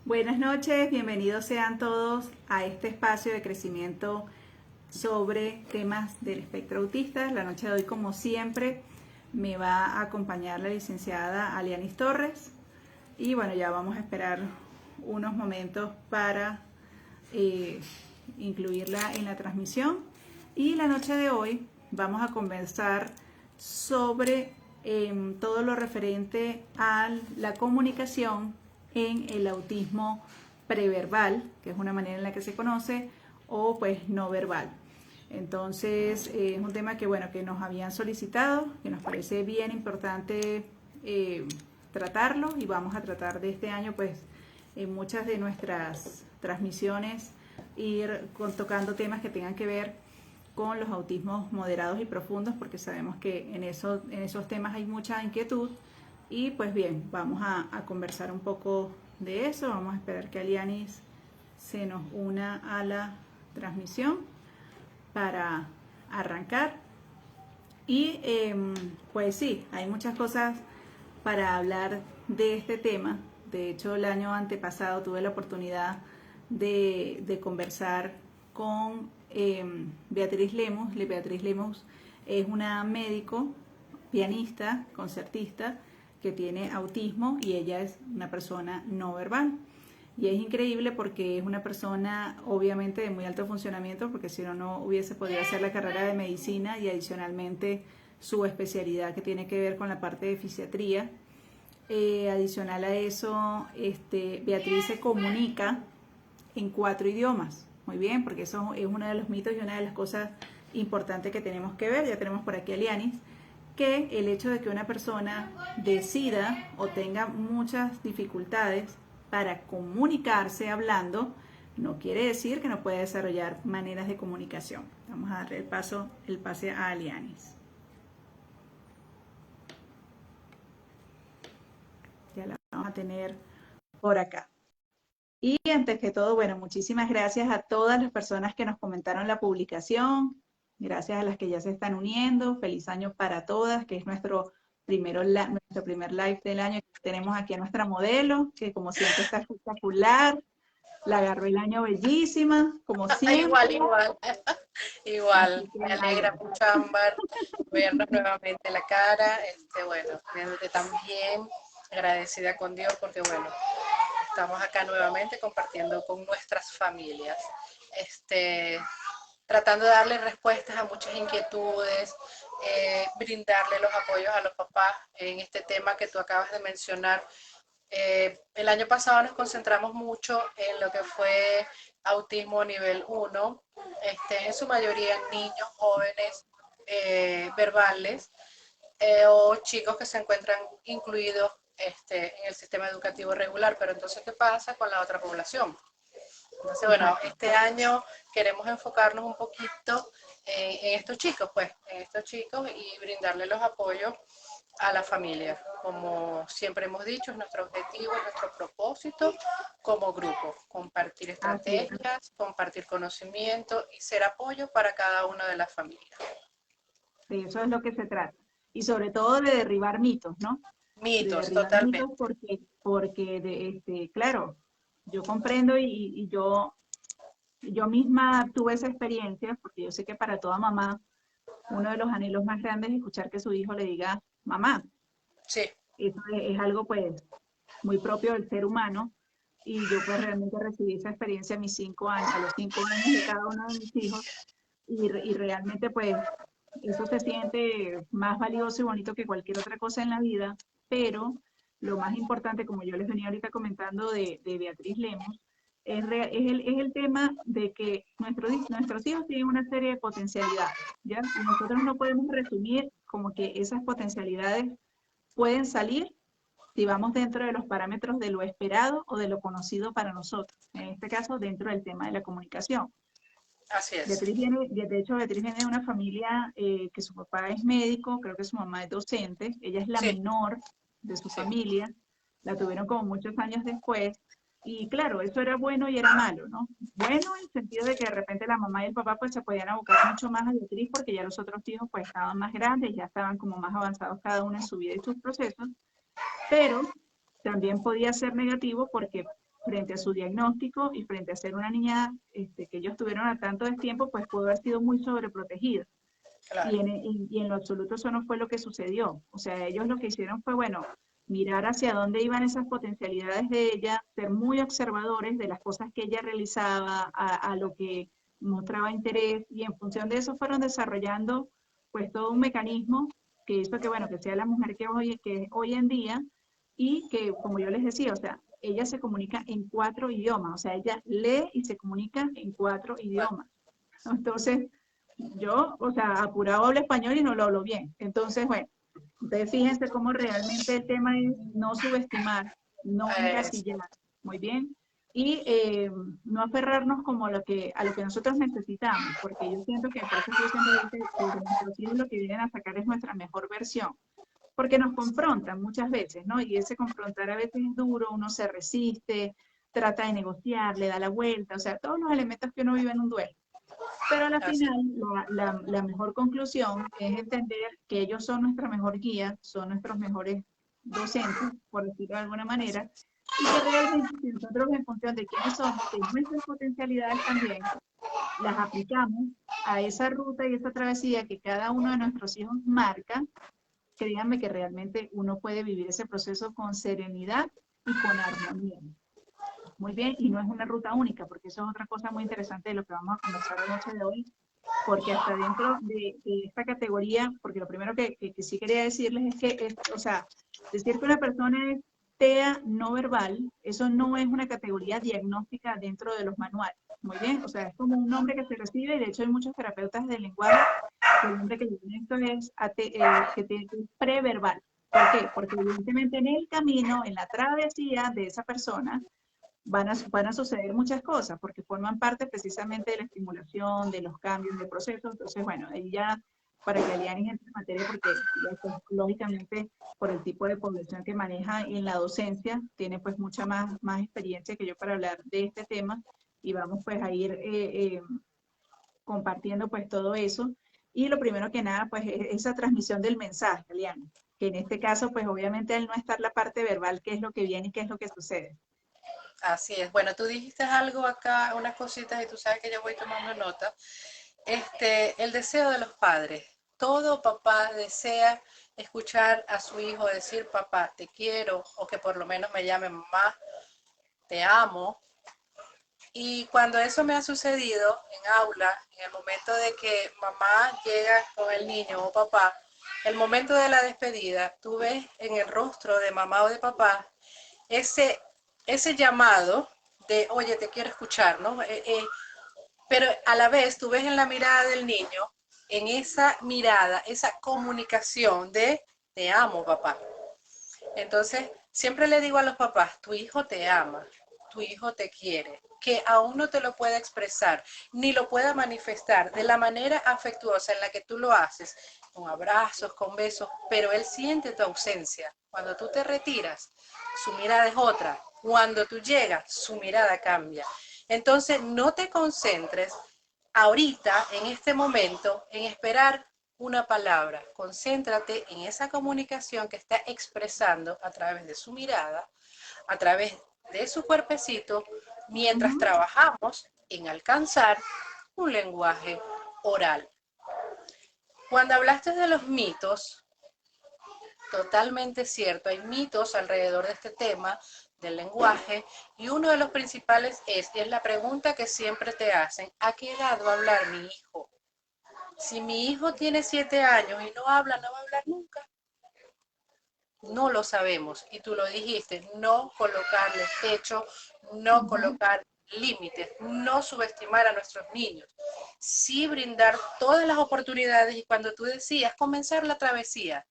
Buenas noches, bienvenidos sean todos a este espacio de crecimiento sobre temas del espectro autista. La noche de hoy, como siempre, me va a acompañar la licenciada Alianis Torres. Y bueno, ya vamos a esperar unos momentos para incluirla en la transmisión. Y la noche de hoy vamos a conversar sobre todo lo referente a la comunicación en el autismo preverbal, que es una manera en la que se conoce, o pues no verbal. Entonces es un tema que bueno, que nos habían solicitado, que nos parece bien importante tratarlo, y vamos a tratar de este año pues en muchas de nuestras transmisiones ir tocando temas que tengan que ver con los autismos moderados y profundos, porque sabemos que en esos temas hay mucha inquietud. Y pues bien, vamos a conversar un poco de eso. Vamos a esperar que Alianis se nos una a la transmisión para arrancar. Y pues sí, hay muchas cosas para hablar de este tema. De hecho, el año antepasado tuve la oportunidad de conversar con Beatriz Lemos. Beatriz Lemos es una médico, pianista, concertista, que tiene autismo, y ella es una persona no verbal. Y es increíble porque es una persona obviamente de muy alto funcionamiento, porque si no, no hubiese podido hacer la carrera de medicina, y adicionalmente su especialidad que tiene que ver con la parte de fisiatría. Adicional a eso, Beatriz se comunica en 4 idiomas. Muy bien, porque eso es uno de los mitos y una de las cosas importantes que tenemos que ver. Ya tenemos por aquí a Alianis, que el hecho de que una persona decida o tenga muchas dificultades para comunicarse hablando, no quiere decir que no pueda desarrollar maneras de comunicación. Vamos a darle el pase a Alianis. Ya la vamos a tener por acá. Y antes que todo, bueno, muchísimas gracias a todas las personas que nos comentaron la publicación. Gracias a las que ya se están uniendo. Feliz año para todas, que es nuestro primer live del año. Tenemos aquí a nuestra modelo, que como siempre está espectacular. La agarró el año bellísima, como Igual, siempre. igual, igual. Así que Me nada. alegra mucho, Ámbar, vernos nuevamente la cara. Bueno, viéndote también, agradecida con Dios porque, bueno, estamos acá nuevamente compartiendo con nuestras familias. Tratando de darle respuestas a muchas inquietudes, brindarle los apoyos a los papás en este tema que tú acabas de mencionar. El año pasado nos concentramos mucho en lo que fue autismo nivel 1, en su mayoría en niños, jóvenes, verbales, o chicos que se encuentran incluidos en el sistema educativo regular. Pero entonces, ¿qué pasa con la otra población? Entonces, bueno, Exacto. este año queremos enfocarnos un poquito en estos chicos, pues, en estos chicos, y brindarle los apoyos a la familia. Como siempre hemos dicho, es nuestro objetivo, es nuestro propósito como grupo, compartir Así es. estrategias, compartir conocimiento y ser apoyo para cada una de las familias. De eso es lo que se trata. Y sobre todo de derribar mitos, ¿no? De Mitos, derribar mitos, totalmente. porque claro, yo comprendo, y yo misma tuve esa experiencia, porque yo sé que para toda mamá uno de los anhelos más grandes es escuchar que su hijo le diga mamá. Sí, Eso es algo pues muy propio del ser humano, y yo pues realmente recibí esa experiencia a los 5 años de cada uno de mis hijos, y realmente pues eso se siente más valioso y bonito que cualquier otra cosa en la vida. Pero lo más importante, como yo les venía ahorita comentando de Beatriz Lemos, es el tema de que nuestros hijos tienen una serie de potencialidades, ¿ya? Y nosotros no podemos resumir como que esas potencialidades pueden salir si vamos dentro de los parámetros de lo esperado o de lo conocido para nosotros. En este caso, dentro del tema de la comunicación. así es. De hecho, Beatriz viene de una familia que su papá es médico, creo que su mamá es docente. Ella es la Sí, menor de su sí, familia, la tuvieron como muchos años después. Y claro, eso era bueno y era malo, ¿no? Bueno en el sentido de que de repente la mamá y el papá pues se podían abocar mucho más a Beatriz, porque ya los otros hijos pues estaban más grandes, ya estaban como más avanzados cada uno en su vida y sus procesos. Pero también podía ser negativo porque frente a su diagnóstico y frente a ser una niña que ellos tuvieron a tanto de tiempo, pues pudo haber sido muy sobreprotegida. Claro, Y en lo absoluto eso no fue lo que sucedió. O sea, ellos lo que hicieron fue, bueno, mirar hacia dónde iban esas potencialidades de ella, ser muy observadores de las cosas que ella realizaba, a lo que mostraba interés, y en función de eso fueron desarrollando pues todo un mecanismo que hizo que, bueno, que sea la mujer que es hoy en día, y que, como yo les decía, o sea, ella se comunica en 4 idiomas, o sea, ella lee y se comunica en 4 idiomas. Entonces, yo, o sea, apurado hablo español y no lo hablo bien. Entonces, bueno, ustedes fíjense cómo realmente el tema es no subestimar, no es, encasillar, muy bien, y no aferrarnos como a lo que nosotros necesitamos, porque yo siento que, por eso yo siempre digo que nuestros hijos lo que vienen a sacar es nuestra mejor versión, porque nos confrontan muchas veces, ¿no? Y ese confrontar a veces es duro, uno se resiste, trata de negociar, le da la vuelta, o sea, todos los elementos que uno vive en un duelo. Pero a la así. final, la mejor conclusión es entender que ellos son nuestra mejor guía, son nuestros mejores docentes, por decirlo de alguna manera, y que realmente si nosotros en función de quiénes somos, de nuestras potencialidades también, las aplicamos a esa ruta y esa travesía que cada uno de nuestros hijos marca, créanme que realmente uno puede vivir ese proceso con serenidad y con armonía. Muy bien, y no es una ruta única, porque eso es otra cosa muy interesante de lo que vamos a conversar la noche de hoy, porque hasta dentro de esta categoría, porque lo primero que sí quería decirles es que, o sea, decir que una persona es TEA no verbal, eso no es una categoría diagnóstica dentro de los manuales, muy bien, o sea, es como un nombre que se recibe, y de hecho hay muchos terapeutas del lenguaje que el nombre que le ponen esto es es preverbal. ¿Por qué? Porque evidentemente en el camino, en la travesía de esa persona, van a suceder muchas cosas, porque forman parte precisamente de la estimulación, de los cambios, del proceso. Entonces, bueno, ahí ya, para que Aliani entre en materia, porque ya pues, lógicamente, por el tipo de población que maneja en la docencia, tiene pues mucha más experiencia que yo para hablar de este tema, y vamos pues a ir compartiendo pues todo eso. Y lo primero que nada, pues es esa transmisión del mensaje, Aliani, que en este caso, pues obviamente al no estar la parte verbal, qué es lo que viene y qué es lo que sucede. Así es. Bueno, tú dijiste algo acá, unas cositas, y tú sabes que yo voy tomando nota. El deseo de los padres. Todo papá desea escuchar a su hijo decir, papá, te quiero, o que por lo menos me llame mamá, te amo. Y cuando eso me ha sucedido en aula, en el momento de que mamá llega con el niño o papá, el momento de la despedida, tú ves en el rostro de mamá o de papá ese, ese llamado de, oye, te quiero escuchar, ¿no? Pero a la vez tú ves en la mirada del niño, en esa mirada, esa comunicación de, te amo, papá. Entonces, siempre le digo a los papás, tu hijo te ama, tu hijo te quiere, que aún no te lo pueda expresar, ni lo pueda manifestar de la manera afectuosa en la que tú lo haces, con abrazos, con besos, pero él siente tu ausencia. Cuando tú te retiras, su mirada es otra. Cuando tú llegas, su mirada cambia. Entonces, no te concentres ahorita, en este momento, en esperar una palabra. Concéntrate en esa comunicación que está expresando a través de su mirada, a través de su cuerpecito, Uh mientras -huh. trabajamos en alcanzar un lenguaje oral. Cuando hablaste de los mitos, totalmente cierto, hay mitos alrededor de este tema del lenguaje, y uno de los principales y es la pregunta que siempre te hacen, ¿a qué edad va a hablar mi hijo? Si mi hijo tiene 7 años y no habla, no va a hablar nunca. No lo sabemos. Y tú lo dijiste, no colocarle techo, Uh no -huh. colocar límites, no subestimar a nuestros niños. Sí brindar todas las oportunidades, y cuando tú decías comenzar la travesía,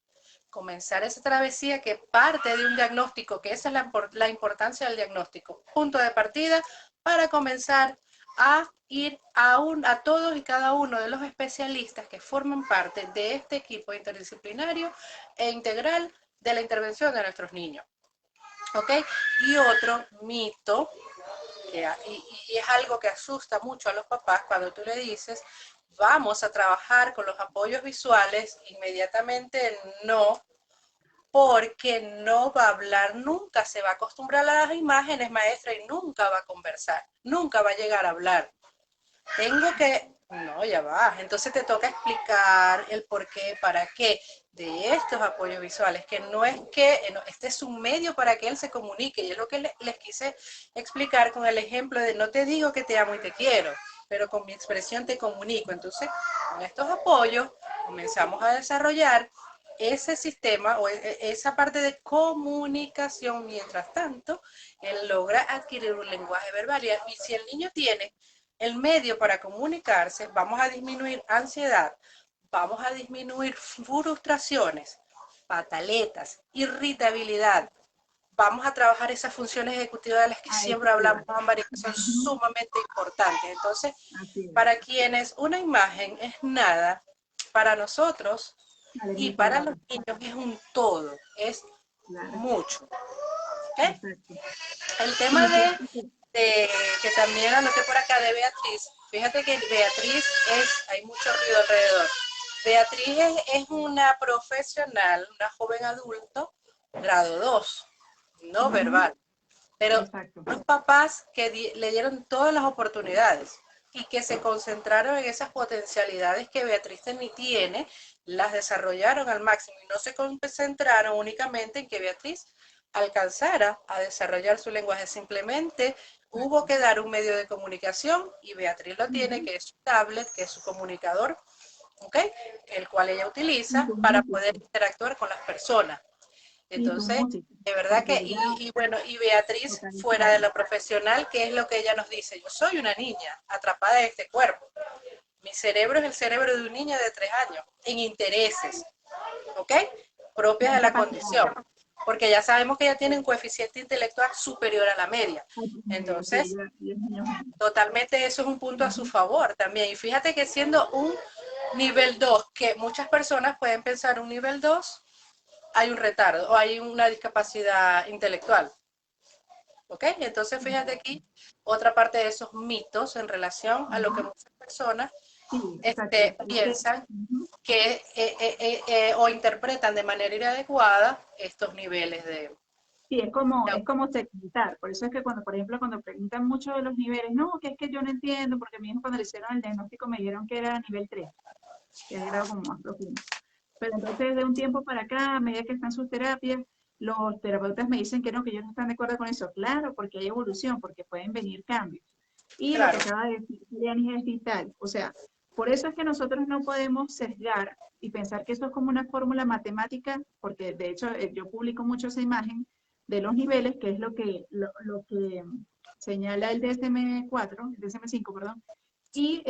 comenzar esa travesía que parte de un diagnóstico, que esa es la importancia del diagnóstico, punto de partida para comenzar a ir a todos y cada uno de los especialistas que forman parte de este equipo interdisciplinario e integral de la intervención de nuestros niños. ¿Ok? Y otro mito, y es algo que asusta mucho a los papás cuando tú le dices, vamos a trabajar con los apoyos visuales, inmediatamente no, porque no va a hablar nunca, se va a acostumbrar a las imágenes, maestra, y nunca va a conversar, nunca va a llegar a hablar. Tengo que, no, ya va, entonces te toca explicar el por qué, para qué de estos apoyos visuales, que no es que, no, este es un medio para que él se comunique, y es lo que les quise explicar con el ejemplo de no te digo que te amo y te quiero, pero con mi expresión te comunico. Entonces, con estos apoyos comenzamos a desarrollar ese sistema o esa parte de comunicación. Mientras tanto, él logra adquirir un lenguaje verbal, y si el niño tiene el medio para comunicarse, vamos a disminuir ansiedad, vamos a disminuir frustraciones, pataletas, irritabilidad. Vamos a trabajar esas funciones ejecutivas de las que siempre hablamos, Ámbar, y que son sumamente importantes. Entonces, para quienes una imagen es nada, para nosotros y para los niños es un todo, es mucho. ¿Okay? El tema que también anoté por acá de Beatriz, fíjate que Beatriz hay mucho ruido alrededor. Beatriz es una profesional, una joven adulto, grado 2, no verbal, pero los papás que le dieron todas las oportunidades y que se concentraron en esas potencialidades que Beatriz tiene, las desarrollaron al máximo y no se concentraron únicamente en que Beatriz alcanzara a desarrollar su lenguaje. Simplemente hubo que dar un medio de comunicación, y Beatriz lo tiene, que es su tablet, que es su comunicador, ¿okay? El cual ella utiliza para poder interactuar con las personas. Entonces, de verdad que, bueno, y Beatriz, fuera de lo profesional, ¿qué es lo que ella nos dice? Yo soy una niña atrapada en este cuerpo. Mi cerebro es el cerebro de un niño de 3 años, en intereses, ¿ok? Propias de la condición. Porque ya sabemos que ella tiene un coeficiente intelectual superior a la media. Entonces, totalmente eso es un punto a su favor también. Y fíjate que siendo un nivel 2, que muchas personas pueden pensar un nivel 2, hay un retardo o hay una discapacidad intelectual. ¿Ok? Entonces, fíjate aquí otra parte de esos mitos en relación a lo que muchas personas piensan que o interpretan de manera inadecuada estos niveles de... Sí, es como segmentar. Por eso es que cuando, por ejemplo, cuando preguntan mucho de los niveles, no, que es que yo no entiendo, porque a mí cuando le hicieron el diagnóstico me dijeron que era nivel 3, que es el grado como más profundo. Pero entonces, de un tiempo para acá, a medida que están sus terapias, los terapeutas me dicen que no, que ellos no están de acuerdo con eso. Claro, porque hay evolución, porque pueden venir cambios. Y lo que acaba de decir Yanis es vital. O sea, por eso es que nosotros no podemos sesgar y pensar que eso es como una fórmula matemática, porque de hecho yo publico mucho esa imagen de los niveles, que es lo que señala el DSM-4, el DSM-5, perdón. Y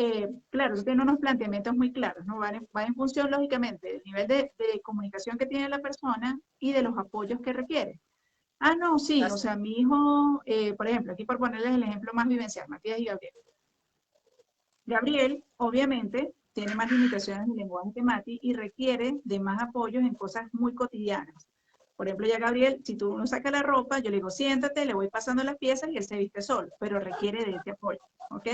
claro, tiene unos planteamientos muy claros, ¿no? Va en función, lógicamente, del nivel de comunicación que tiene la persona y de los apoyos que requiere. Ah, no, sí, o sea, mi hijo, por ejemplo, aquí por ponerles el ejemplo más vivencial, Matías y Gabriel. Gabriel, obviamente, tiene más limitaciones de lenguaje que Mati y requiere de más apoyos en cosas muy cotidianas. Por ejemplo, ya Gabriel, si tú no sacas la ropa, yo le digo, siéntate, le voy pasando las piezas y él se viste solo, pero requiere de ese apoyo, ¿ok?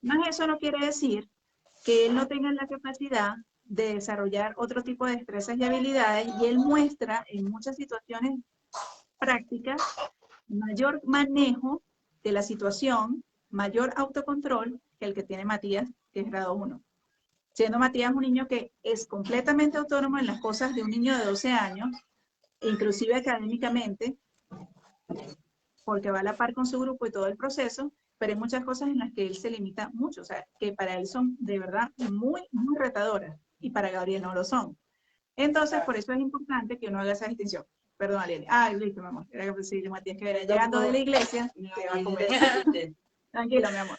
Más eso no quiere decir que él no tenga la capacidad de desarrollar otro tipo de destrezas y habilidades, y él muestra en muchas situaciones prácticas mayor manejo de la situación, mayor autocontrol que el que tiene Matías, que es grado 1. Siendo Matías un niño que es completamente autónomo en las cosas de un niño de 12 años, inclusive académicamente, porque va a la par con su grupo y todo el proceso, pero hay muchas cosas en las que él se limita mucho, o sea, que para él son de verdad muy, muy retadoras, y para Gabriel no lo son. Entonces, por eso es importante que uno haga esa distinción. Perdón, Aliel. Ah, listo, mi amor. Era que sí, Matías, que era llegando de la iglesia, te va a comer. Tranquilo, mi amor.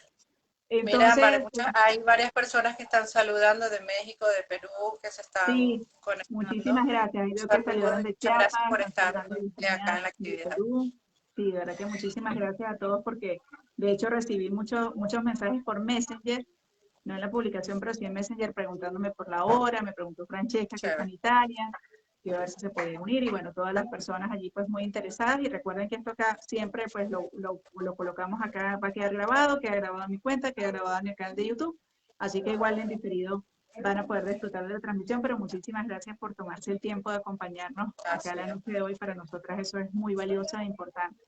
Entonces, mira, Bueno, hay varias personas que están saludando de México, de Perú, que se están sí, conectando. muchísimas gracias. Ahí veo que salieron de Muchas gracias Chiapas, por están estar saludando de acá España en la y de actividad. Perú. Sí, de verdad que muchísimas gracias a todos, porque de hecho recibí muchos mensajes por Messenger, no en la publicación, pero sí en Messenger, preguntándome por la hora. Me preguntó Francesca, que está en Italia, y a ver si se podía unir, y bueno, todas las personas allí pues muy interesadas. Y recuerden que esto acá siempre pues lo colocamos acá, va a quedar grabado en mi cuenta, queda grabado en el canal de YouTube, así que igual en diferido van a poder disfrutar de la transmisión, pero muchísimas gracias por tomarse el tiempo de acompañarnos acá Así la es, noche de hoy. Para nosotras eso es muy valioso e importante.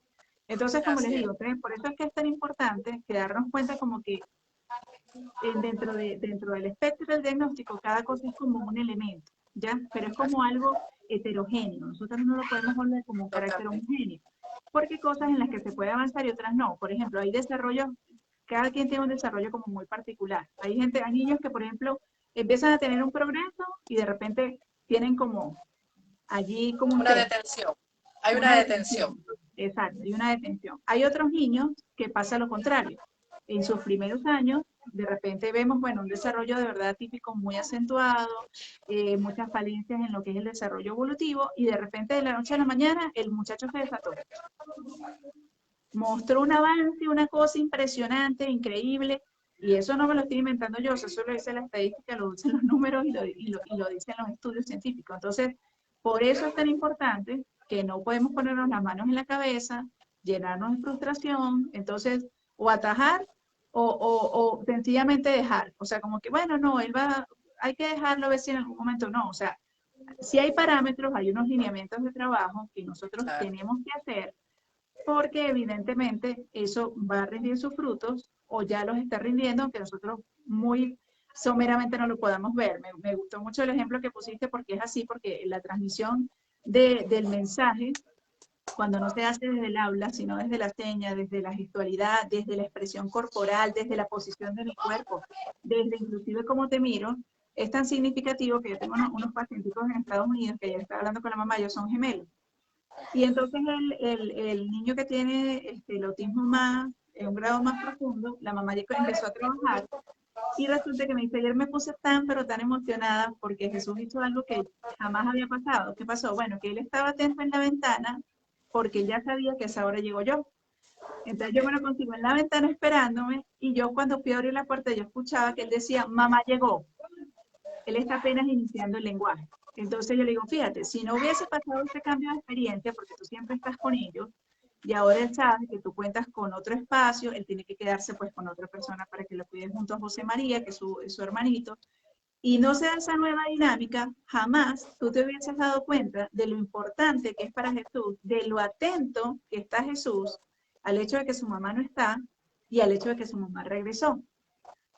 Entonces, como les así es, digo, por eso es que es tan importante que darnos cuenta como que dentro del espectro del diagnóstico, cada cosa es como un elemento, ¿ya? Pero es como algo heterogéneo. Nosotros no lo podemos volver como un carácter totalmente. homogéneo, porque hay cosas en las que se puede avanzar y otras no. Por ejemplo, hay desarrollos, cada quien tiene un desarrollo como muy particular. Hay niños que, por ejemplo, empiezan a tener un progreso y de repente tienen como allí como un Una tema, detención, hay una una detención. detención. Exacto, y una detención. Hay otros niños que pasa lo contrario. En sus primeros años, de repente vemos, bueno, un desarrollo de verdad típico muy acentuado, muchas falencias en lo que es el desarrollo evolutivo, y de repente de la noche a la mañana el muchacho se desató. Mostró un avance, una cosa impresionante, increíble, y eso no me lo estoy inventando yo, eso lo dice la estadística, lo dicen los números y lo dicen los estudios científicos. Entonces, por eso es tan importante que no podemos ponernos las manos en la cabeza, llenarnos de frustración, entonces, o atajar o sencillamente dejar. O sea, como que, bueno, no, hay que dejarlo a ver si en algún momento no. O sea, si hay parámetros, hay unos lineamientos de trabajo que nosotros Claro. tenemos que hacer porque evidentemente eso va a rendir sus frutos o ya los está rindiendo, aunque nosotros muy someramente no lo podamos ver. Me gustó mucho el ejemplo que pusiste porque es así, porque la transmisión del mensaje, cuando no se hace desde el habla, sino desde la seña, desde la gestualidad, desde la expresión corporal, desde la posición de mi cuerpo, desde inclusive cómo te miro, es tan significativo que yo tengo unos pacientes en Estados Unidos que ayer estaba hablando con la mamá, ellos son gemelos. Y entonces el niño que tiene el autismo más, en un grado más profundo, la mamá ya empezó a trabajar y resulta que me dice, ayer me puse tan, pero tan emocionada porque Jesús hizo algo que jamás había pasado. ¿Qué pasó? Bueno, que él estaba atento en la ventana porque él ya sabía que a esa hora llego yo. Entonces yo me lo consigo en la ventana esperándome y yo cuando fui a abrir la puerta yo escuchaba que él decía, mamá llegó. Él está apenas iniciando el lenguaje. Entonces yo le digo, fíjate, si no hubiese pasado este cambio de experiencia, porque tú siempre estás con ellos, y ahora él sabe que tú cuentas con otro espacio, él tiene que quedarse pues con otra persona para que lo cuiden junto a José María, que es su hermanito, y no se da esa nueva dinámica, jamás tú te hubieses dado cuenta de lo importante que es para Jesús, de lo atento que está Jesús al hecho de que su mamá no está y al hecho de que su mamá regresó.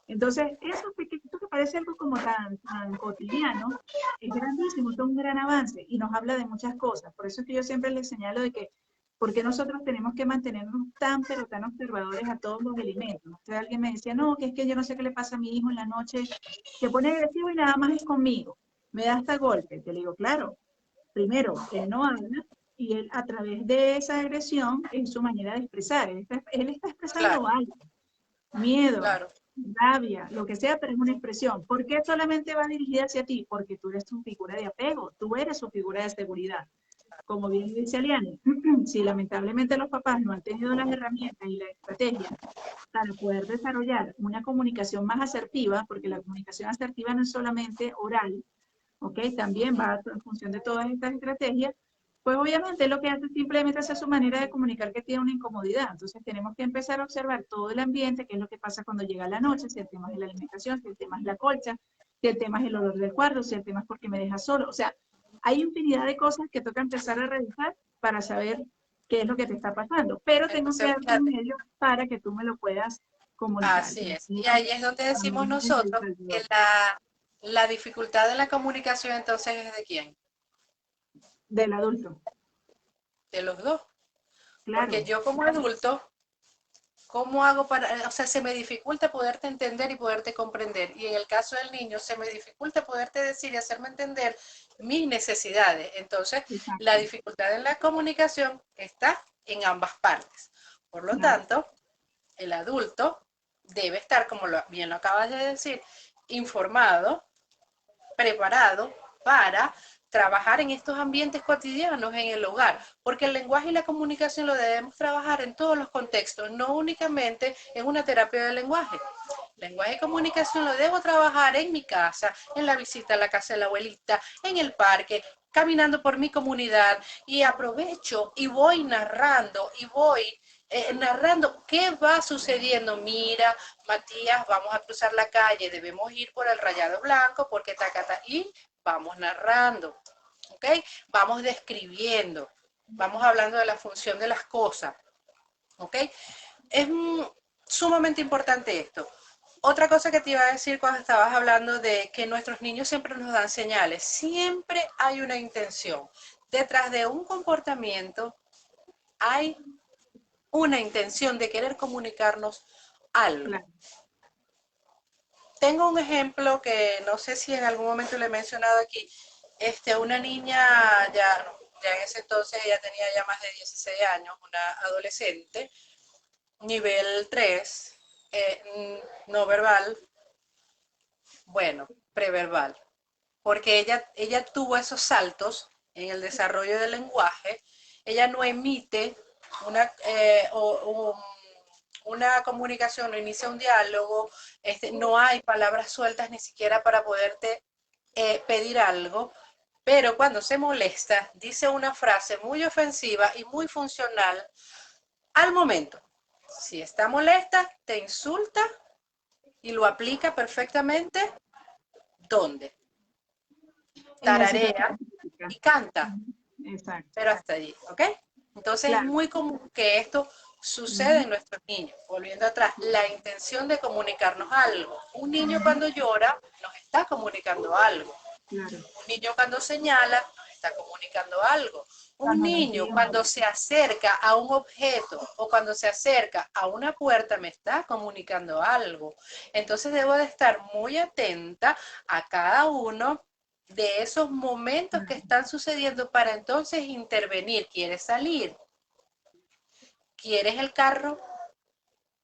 Entonces, eso que parece algo como tan cotidiano, es grandísimo, es un gran avance y nos habla de muchas cosas. Por eso es que yo siempre les señalo de que, porque nosotros tenemos que mantenernos tan, pero tan observadores a todos los elementos. Entonces, alguien me decía, no, que es que yo no sé qué le pasa a mi hijo en la noche, se pone agresivo y nada más es conmigo, me da hasta golpe. Te le digo, claro, primero, él no habla y él a través de esa agresión es su manera de expresar. Él está expresando Claro, algo, miedo, claro, rabia, lo que sea, pero es una expresión. ¿Por qué solamente va dirigida hacia ti? Porque tú eres su figura de apego, tú eres su figura de seguridad. Como bien dice Aliane, si lamentablemente los papás no han tenido las herramientas y la estrategia para poder desarrollar una comunicación más asertiva, porque la comunicación asertiva no es solamente oral, ¿ok? También va en función de todas estas estrategias, pues obviamente lo que hace simplemente es su manera de comunicar que tiene una incomodidad. Entonces tenemos que empezar a observar todo el ambiente, qué es lo que pasa cuando llega la noche, si el tema es la alimentación, si el tema es la colcha, si el tema es el olor del cuarto, si el tema es porque me deja solo. O sea, hay infinidad de cosas que toca empezar a revisar para saber qué es lo que te está pasando. Pero tengo que entonces darte un fíjate, medio para que tú me lo puedas comunicar. así es. Y ahí es donde decimos nosotros que la dificultad de la comunicación entonces es de quién, Del adulto, de los dos. Porque claro. yo como adulto, ¿cómo hago para, o sea, se me dificulta poderte entender y poderte comprender? Y en el caso del niño, se me dificulta poderte decir y hacerme entender mis necesidades. Entonces, la Exacto, dificultad en la comunicación está en ambas partes. Por lo claro. tanto, el adulto debe estar, como bien lo acabas de decir, informado, preparado para trabajar en estos ambientes cotidianos en el hogar, porque el lenguaje y la comunicación lo debemos trabajar en todos los contextos, no únicamente en una terapia de lenguaje. Lenguaje y comunicación lo debo trabajar en mi casa, en la visita a la casa de la abuelita, en el parque, caminando por mi comunidad y aprovecho y voy narrando y voy narrando qué va sucediendo. Mira, Matías, vamos a cruzar la calle, debemos ir por el rayado blanco porque tacata, y vamos narrando, ¿ok? Vamos describiendo, vamos hablando de la función de las cosas, ¿ok? Es sumamente importante esto. Otra cosa que te iba a decir cuando estabas hablando de que nuestros niños siempre nos dan señales, siempre hay una intención. Detrás de un comportamiento hay una intención de querer comunicarnos algo. Claro. Tengo un ejemplo que no sé si en algún momento le he mencionado aquí. Una niña, ya en ese entonces ella tenía ya más de 16 años, una adolescente, nivel 3, no verbal, bueno, preverbal, porque ella tuvo esos saltos en el desarrollo del lenguaje. Ella no emite una, una comunicación, no inicia un diálogo, no hay palabras sueltas ni siquiera para poderte pedir algo, pero cuando se molesta dice una frase muy ofensiva y muy funcional al momento. Si está molesta, te insulta y lo aplica perfectamente. ¿Dónde? En la Tararea situación crítica. y canta, Exacto. pero hasta allí, ¿ok? Entonces es Claro. muy común que esto suceda en nuestros niños. Volviendo atrás, la intención de comunicarnos algo. Un niño cuando llora nos está comunicando algo. Claro. Un niño cuando señala nos está comunicando algo. Un Cuando nos niño pide un cuando se acerca a un objeto o cuando se acerca a una puerta me está comunicando algo. Entonces debo de estar muy atenta a cada uno de esos momentos que están sucediendo para entonces intervenir. ¿Quieres salir? ¿Quieres el carro?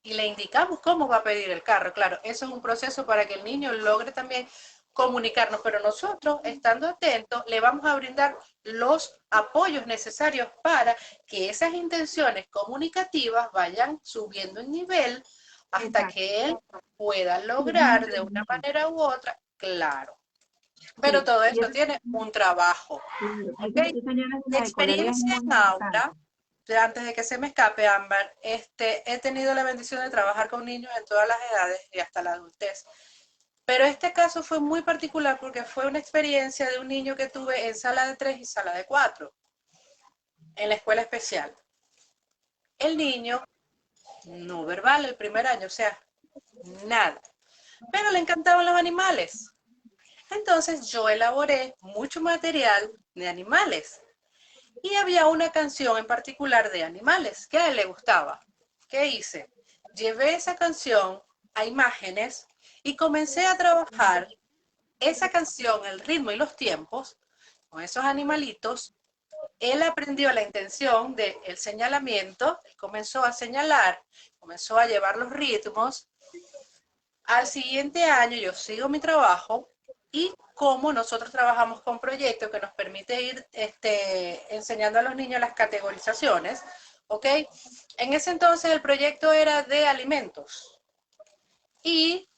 Y le indicamos cómo va a pedir el carro. Claro, eso es un proceso para que el niño logre también comunicarnos, pero nosotros, estando atentos, le vamos a brindar los apoyos necesarios para que esas intenciones comunicativas vayan subiendo en nivel hasta exacto. que él pueda Y es un lograr de una entrenamiento. manera u otra, claro. Pero Sí. todo Y esto eso, tiene un trabajo, claro, ¿ok? eso señalas en Mi la escolaridad es experiencia muy en importante. aula, ya antes de que se me escape, Ámbar, he tenido la bendición de trabajar con niños en todas las edades y hasta la adultez. Pero este caso fue muy particular porque fue una experiencia de un niño que tuve en sala de 3 y sala de 4 en la escuela especial. El niño no verbal el primer año, o sea, nada. Pero le encantaban los animales. Entonces yo elaboré mucho material de animales. Y había una canción en particular de animales que a él le gustaba. ¿Qué hice? Llevé esa canción a imágenes y comencé a trabajar esa canción, el ritmo y los tiempos con esos animalitos. Él aprendió la intención del señalamiento, él comenzó a señalar, comenzó a llevar los ritmos. Al siguiente año yo sigo mi trabajo y como nosotros trabajamos con proyectos que nos permite ir enseñando a los niños las categorizaciones, ¿ok? En ese entonces el proyecto era de alimentos y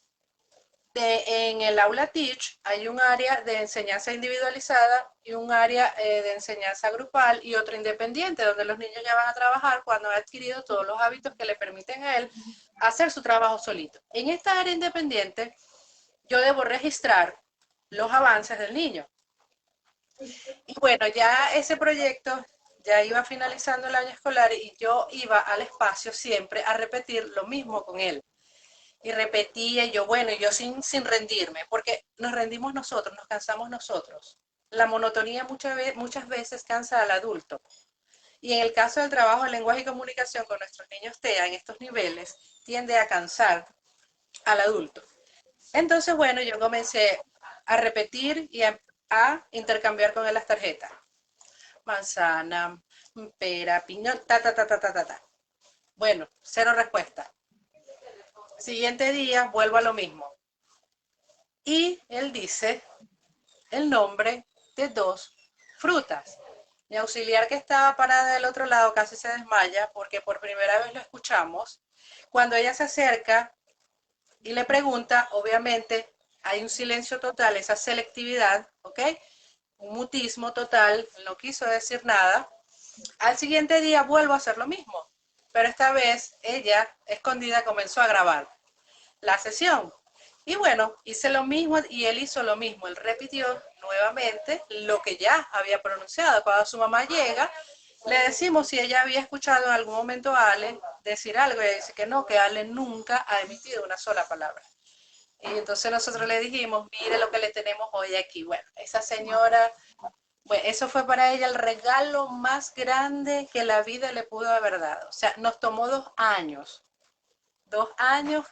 en el aula Teach hay un área de enseñanza individualizada y un área de enseñanza grupal y otro independiente, donde los niños ya van a trabajar cuando han adquirido todos los hábitos que le permiten a él hacer su trabajo solito. En esta área independiente, yo debo registrar los avances del niño. Y bueno, ya ese proyecto ya iba finalizando el año escolar y yo iba al espacio siempre a repetir lo mismo con él. Y repetía yo, bueno, y yo sin rendirme, porque nos rendimos nosotros, nos cansamos nosotros. La monotonía muchas veces cansa al adulto. Y en el caso del trabajo en lenguaje y comunicación con nuestros niños TEA en estos niveles, tiende a cansar al adulto. Entonces, bueno, yo comencé a repetir y a intercambiar con él las tarjetas. Manzana, pera, piñón, ta, ta, ta, ta, ta, ta, ta. Bueno, cero respuesta. Siguiente día, vuelvo a lo mismo. Y él dice el nombre de dos frutas. Mi auxiliar que estaba parada del otro lado casi se desmaya porque por primera vez lo escuchamos. Cuando ella se acerca y le pregunta, obviamente hay un silencio total, esa selectividad, ¿ok? Un mutismo total, no quiso decir nada. Al siguiente día vuelvo a hacer lo mismo. pero esta vez ella, escondida, comenzó a grabar la sesión. Y bueno, hice lo mismo y él hizo lo mismo. Él repitió nuevamente lo que ya había pronunciado. Cuando su mamá llega, le decimos si ella había escuchado en algún momento a Ale decir algo. Y ella dice que no, que Ale nunca ha emitido una sola palabra. Y entonces nosotros le dijimos, mire lo que le tenemos hoy aquí. Bueno, esa señora, bueno, eso fue para ella el regalo más grande que la vida le pudo haber dado. O sea, nos tomó 2 años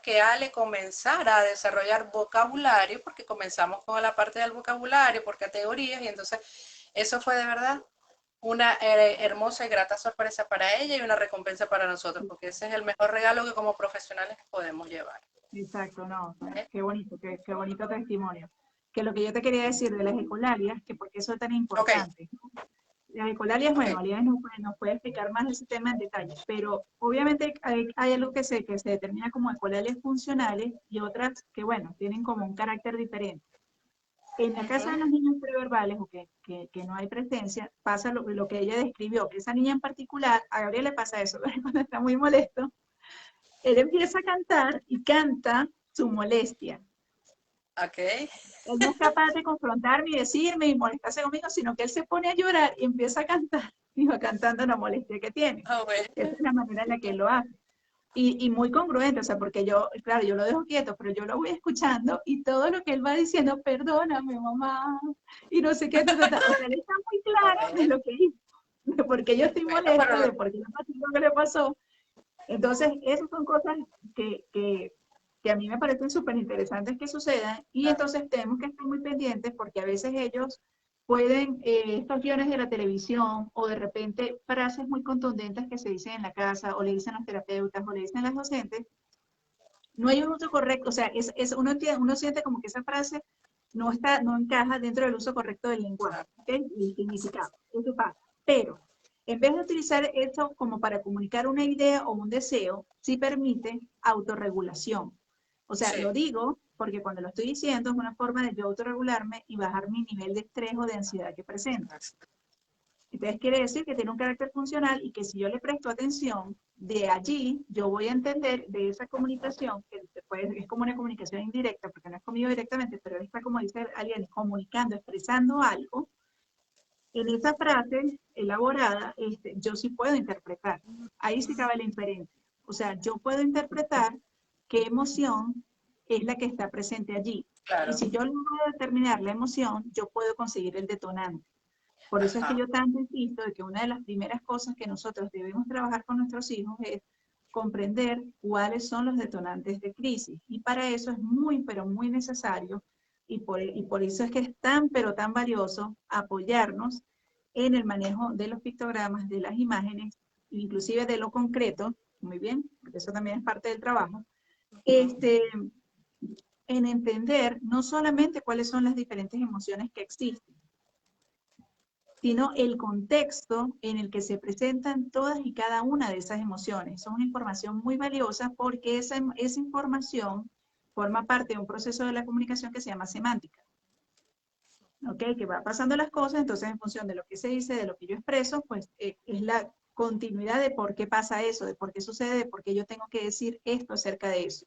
que Ale comenzara a desarrollar vocabulario, porque comenzamos con la parte del vocabulario por categorías, y entonces eso fue de verdad una hermosa y grata sorpresa para ella y una recompensa para nosotros, porque ese es el mejor regalo que como profesionales podemos llevar. Exacto, no, ¿Eh? qué bonito, qué bonito testimonio. Que lo que yo te quería decir de las ecolalias, que por qué eso es tan Ok, importante. Las ecolalias, ok. bueno, Alias nos puede explicar más ese tema en detalle, pero obviamente hay algo que se determina como ecolalias funcionales y otras que, bueno, tienen como un carácter diferente. En la casa de Uh-huh. los niños preverbales o que no hay presencia, pasa lo que ella describió, que esa niña en particular, a Gabriel le pasa eso, cuando está muy molesto, él empieza a cantar y canta su molestia. Ok. Él no es capaz de confrontarme y decirme y molestarse conmigo, sino que él se pone a llorar y empieza a cantar, y va cantando la molestia que tiene. Oh, Esa bueno. es la manera en la que él lo hace. Y muy congruente, o sea, porque yo, claro, yo lo dejo quieto, pero yo lo voy escuchando y todo lo que él va diciendo, perdóname, mamá, y no sé qué, o sea, él está muy Oh, claro de bueno. lo que hizo, de por qué yo estoy Bueno, molesta, de pero por qué le pasó lo que le pasó. Entonces, esas son cosas que a mí me parecen súper interesantes que sucedan y entonces tenemos que estar muy pendientes porque a veces ellos pueden, estos guiones de la televisión o de repente frases muy contundentes que se dicen en la casa o le dicen los terapeutas o le dicen las docentes, no hay un uso correcto, o sea, uno siente como que esa frase no encaja dentro del uso correcto del lenguaje, ¿ok? El significado, eso pasa. Pero en vez de utilizar esto como para comunicar una idea o un deseo, sí permite autorregulación. O sea, sí, lo digo porque cuando lo estoy diciendo es una forma de yo autorregularme y bajar mi nivel de estrés o de ansiedad que presento. Entonces quiere decir que tiene un carácter funcional y que si yo le presto atención, de allí yo voy a entender de esa comunicación, que es como una comunicación indirecta, porque no es conmigo directamente, pero está, como dice alguien, comunicando, expresando algo. En esa frase elaborada, yo sí puedo interpretar. Ahí se acaba la inferencia. O sea, yo puedo interpretar qué emoción es la que está presente allí. Y claro. si yo logro determinar la emoción, yo puedo conseguir el detonante. Por eso es que Ajá. yo tanto insisto de que una de las primeras cosas que nosotros debemos trabajar con nuestros hijos es comprender cuáles son los detonantes de crisis. Y para eso es muy, pero muy necesario, y por eso es que es tan, pero tan valioso apoyarnos en el manejo de los pictogramas, de las imágenes, inclusive de lo concreto, muy bien, porque eso también es parte del trabajo, este, en entender no solamente cuáles son las diferentes emociones que existen, sino el contexto en el que se presentan todas y cada una de esas emociones. Son una información muy valiosa porque esa información forma parte de un proceso de la comunicación que se llama semántica. ¿Ok? Que va pasando las cosas, entonces en función de lo que se dice, de lo que yo expreso, pues es la continuidad de por qué pasa eso, de por qué sucede, de por qué yo tengo que decir esto acerca de eso.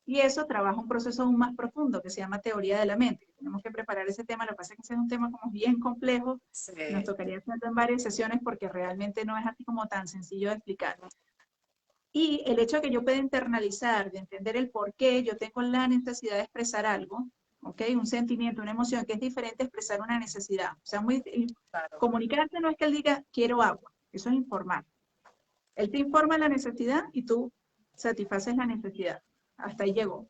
Y eso trabaja un proceso aún más profundo que se llama teoría de la mente. Tenemos que preparar ese tema, lo que pasa es que ese es un tema como bien complejo, Sí. nos tocaría hacerlo en varias sesiones porque realmente no es así como tan sencillo de explicar. Y el hecho de que yo pueda internalizar, de entender el por qué yo tengo la necesidad de expresar algo, ¿ok? Un sentimiento, una emoción, que es diferente a expresar una necesidad. O sea, Claro. comunicarse no es que él diga, quiero agua, eso es informar. Él te informa la necesidad y tú satisfaces la necesidad. Hasta ahí llegó.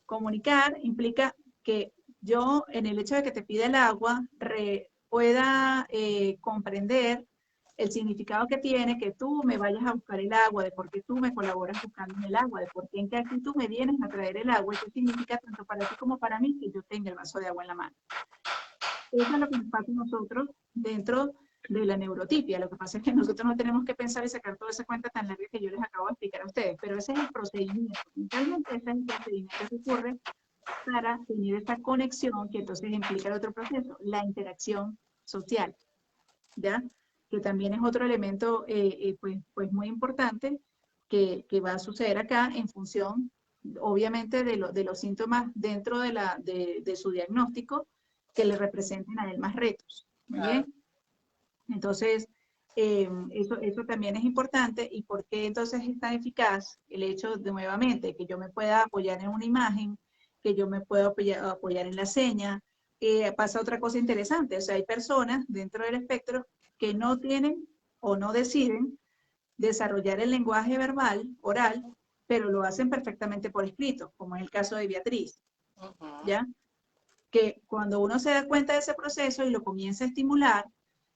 Comunicar implica que yo, en el hecho de que te pida el agua, pueda comprender el significado que tiene que tú me vayas a buscar el agua, de por qué tú me colaboras buscando el agua, de por qué en qué actitud me vienes a traer el agua y qué significa tanto para ti como para mí que yo tenga el vaso de agua en la mano. Eso es lo que nos pasa a nosotros dentro de la neurotipia. Lo que pasa es que nosotros no tenemos que pensar y sacar toda esa cuenta tan larga que yo les acabo de explicar a ustedes, pero ese es el procedimiento. Mentalmente ese es el procedimiento que ocurre para tener esa conexión que entonces implica el otro proceso, la interacción social, ¿ya? Que también es otro elemento pues muy importante que va a suceder acá en función, obviamente, de los síntomas dentro de su diagnóstico que le representen a él más retos. Muy Claro. bien. Entonces, eso también es importante. ¿Y por qué entonces es tan eficaz el hecho de, nuevamente, que yo me pueda apoyar en una imagen, que yo me pueda apoyar en la seña? Pasa otra cosa interesante, o sea, hay personas dentro del espectro que no tienen o no deciden desarrollar el lenguaje verbal, oral, pero lo hacen perfectamente por escrito, como es el caso de Beatriz, Ujú. ¿ya? Que cuando uno se da cuenta de ese proceso y lo comienza a estimular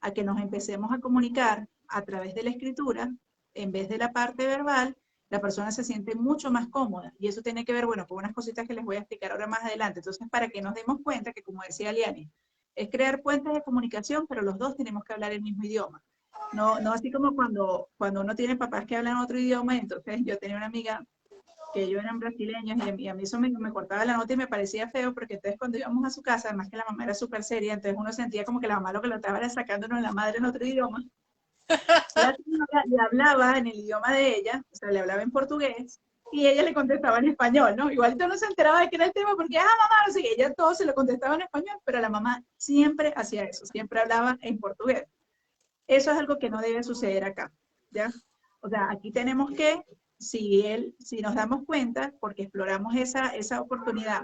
a que nos empecemos a comunicar a través de la escritura, en vez de la parte verbal, la persona se siente mucho más cómoda. Y eso tiene que ver, bueno, con unas cositas que les voy a explicar ahora más adelante. Entonces, para que nos demos cuenta que, como decía Liani, es crear puentes de comunicación, pero los dos tenemos que hablar el mismo idioma. No, no así como cuando uno tiene papás que hablan otro idioma. Entonces, yo tenía una amiga que ellos eran brasileños y a mí eso me cortaba la nota y me parecía feo porque entonces cuando íbamos a su casa, además que la mamá era súper seria, entonces uno sentía como que la mamá lo que lo estaba era sacándonos la madre en otro idioma. La señora le hablaba en el idioma de ella, o sea, le hablaba en portugués y ella le contestaba en español, ¿no? Igualito no se enteraba de qué era el tema porque, mamá, no sé qué, ella todo se lo contestaba en español, pero la mamá siempre hacía eso, siempre hablaba en portugués. Eso es algo que no debe suceder acá, ¿ya? O sea, aquí tenemos que, si nos damos cuenta, porque exploramos esa oportunidad,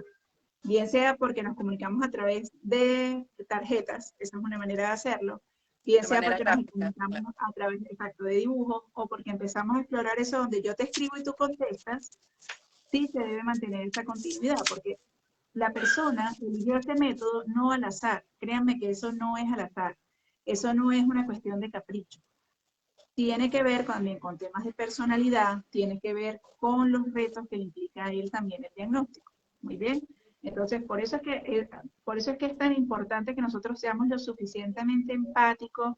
bien sea porque nos comunicamos a través de tarjetas, esa es una manera de hacerlo, bien De sea manera porque nos gráfica, claro. comunicamos a través de, exacto, de dibujos, o porque empezamos a explorar eso donde yo te escribo y tú contestas, sí se debe mantener esa continuidad, porque la persona eligió ese método no al azar. Créanme que eso no es al azar. Eso no es una cuestión de capricho. Tiene que ver también con temas de personalidad, tiene que ver con los retos que implica él también el diagnóstico. Muy bien. Entonces, por eso es que es tan importante que nosotros seamos lo suficientemente empáticos,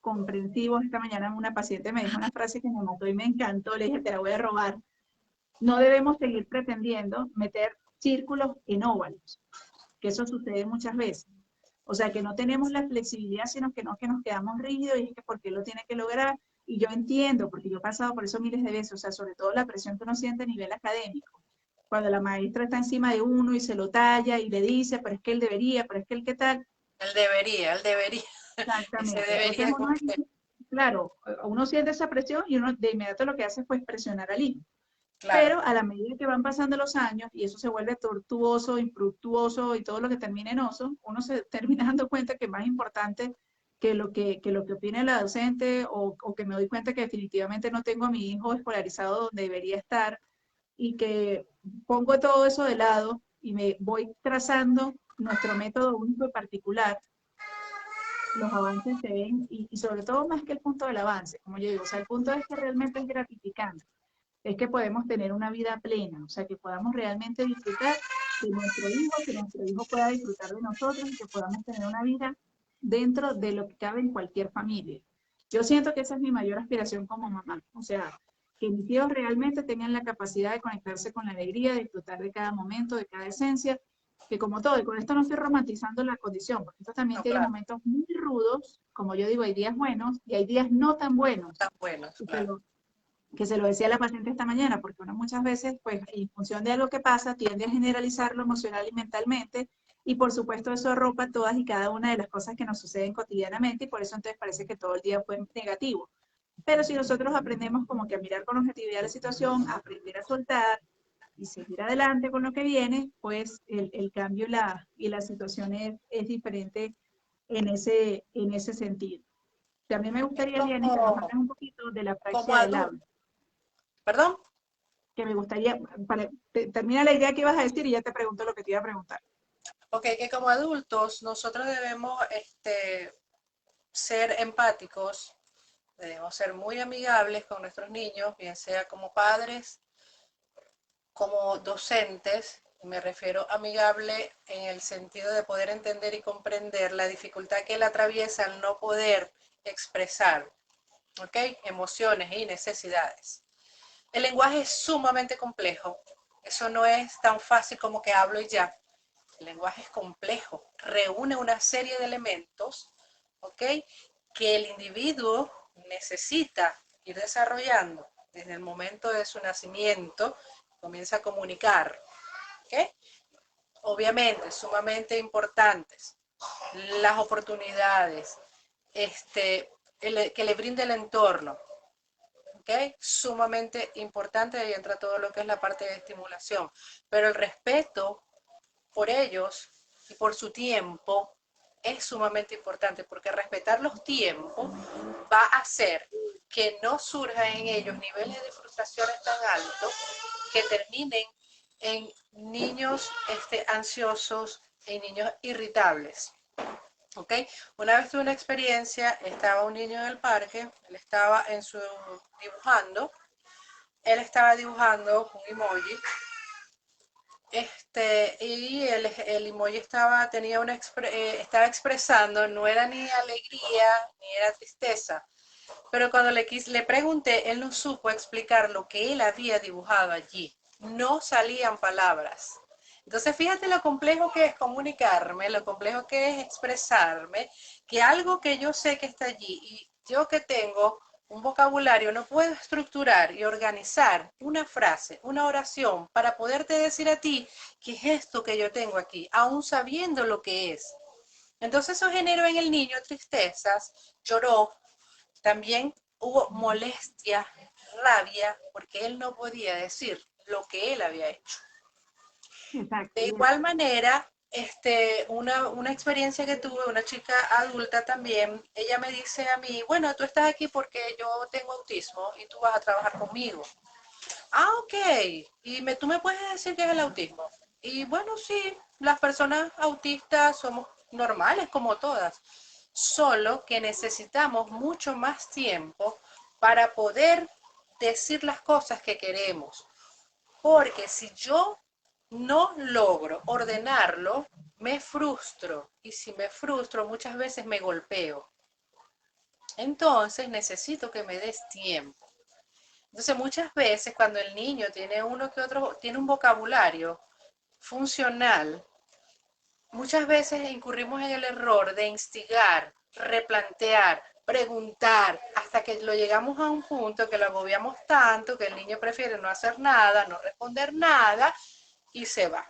comprensivos. Esta mañana una paciente me dijo una frase que me mató y me encantó. Le dije, te la voy a robar. No debemos seguir pretendiendo meter círculos en óvalos, que eso sucede muchas veces. O sea, que no tenemos la flexibilidad, sino que nos quedamos rígidos y es que por qué lo tiene que lograr. Y yo entiendo, porque yo he pasado por eso miles de veces, o sea, sobre todo la presión que uno siente a nivel académico. Cuando la maestra está encima de uno y se lo talla y le dice, pero es que él debería, pero es que él qué tal. Él debería, ese Exactamente. Entonces debería uno, como que, claro, uno siente esa presión y uno de inmediato lo que hace es pues presionar al hijo. claro, Pero a la medida que van pasando los años y eso se vuelve tortuoso, infructuoso y todo lo que termina en oso, uno se termina dando cuenta que es más importante que lo que opine la docente o que me doy cuenta que definitivamente no tengo a mi hijo escolarizado donde debería estar y que pongo todo eso de lado y me voy trazando nuestro método único y particular. Los avances se ven y sobre todo más que el punto del avance, como yo digo, o sea, el punto es que realmente es gratificante, es que podemos tener una vida plena, o sea, que podamos realmente disfrutar de nuestro hijo, que nuestro hijo pueda disfrutar de nosotros y que podamos tener una vida dentro de lo que cabe en cualquier familia. Yo siento que esa es mi mayor aspiración como mamá, o sea, que mis hijos realmente tengan la capacidad de conectarse con la alegría, de disfrutar de cada momento, de cada esencia, que como todo, y con esto no estoy romantizando la condición, porque esto también no, tiene claro, momentos muy rudos, como yo digo, hay días buenos y hay días no tan buenos, tan buenos, y claro. que se lo decía a la paciente esta mañana, porque uno muchas veces, pues, en función de algo que pasa, tiende a generalizarlo emocional y mentalmente, y por supuesto eso arropa todas y cada una de las cosas que nos suceden cotidianamente, y por eso entonces parece que todo el día fue negativo. Pero si nosotros aprendemos como que a mirar con objetividad la situación, a aprender a soltar y seguir adelante con lo que viene, pues el cambio y la situación es diferente en ese sentido. También me Es gustaría, Liani, que nos hables como, un poquito de la como praxia del adulto, habla, perdón. que me gustaría, termina la idea que ibas a decir y ya te pregunto lo que te iba a preguntar. Ok, que como adultos nosotros debemos ser empáticos, debemos ser muy amigables con nuestros niños, bien sea como padres, como docentes. Me refiero amigable en el sentido de poder entender y comprender la dificultad que él atraviesa al no poder expresar, ¿ok? Emociones y necesidades. El lenguaje es sumamente complejo. Eso no es tan fácil como que hablo y ya. El lenguaje es complejo, reúne una serie de elementos, ¿ok? Que el individuo necesita ir desarrollando. desde el momento de su nacimiento, comienza a comunicar. ¿Ok? Obviamente, sumamente importantes las oportunidades que le brinde el entorno. ¿Ok? Sumamente importante, ahí entra todo lo que es la parte de estimulación. Pero el respeto por ellos y por su tiempo es sumamente importante, porque respetar los tiempos va a hacer que no surjan en ellos niveles de frustraciones tan altos que terminen en niños ansiosos, en niños irritables. ¿Ok? Una vez tuve una experiencia, estaba un niño en el parque, él estaba dibujando, un emoji, y el emoji estaba expresando, no era ni alegría, ni era tristeza, pero cuando le pregunté, él no supo explicar lo que él había dibujado allí. No salían palabras. Entonces, fíjate lo complejo que es comunicarme, lo complejo que es expresarme, que algo que yo sé que está allí y yo que tengo un vocabulario no puedo estructurar y organizar una frase, una oración para poderte decir a ti qué es esto que yo tengo aquí, aún sabiendo lo que es. Entonces eso generó en el niño tristezas, lloró, también hubo molestia, rabia, porque él no podía decir lo que él había hecho. Exacto. De igual manera, una experiencia que tuve, una chica adulta también, ella me dice a mí, bueno, tú estás aquí porque yo tengo autismo y tú vas a trabajar conmigo. Ah, ok. Tú me puedes decir qué es el autismo. Y bueno, sí, las personas autistas somos normales como todas, solo que necesitamos mucho más tiempo para poder decir las cosas que queremos. Porque si yo no logro ordenarlo, me frustro. Y si me frustro, muchas veces me golpeo. Entonces necesito que me des tiempo. Entonces muchas veces cuando el niño tiene un vocabulario funcional, muchas veces incurrimos en el error de instigar, replantear, preguntar, hasta que lo llegamos a un punto que lo agobiamos tanto que el niño prefiere no hacer nada, no responder nada y se va.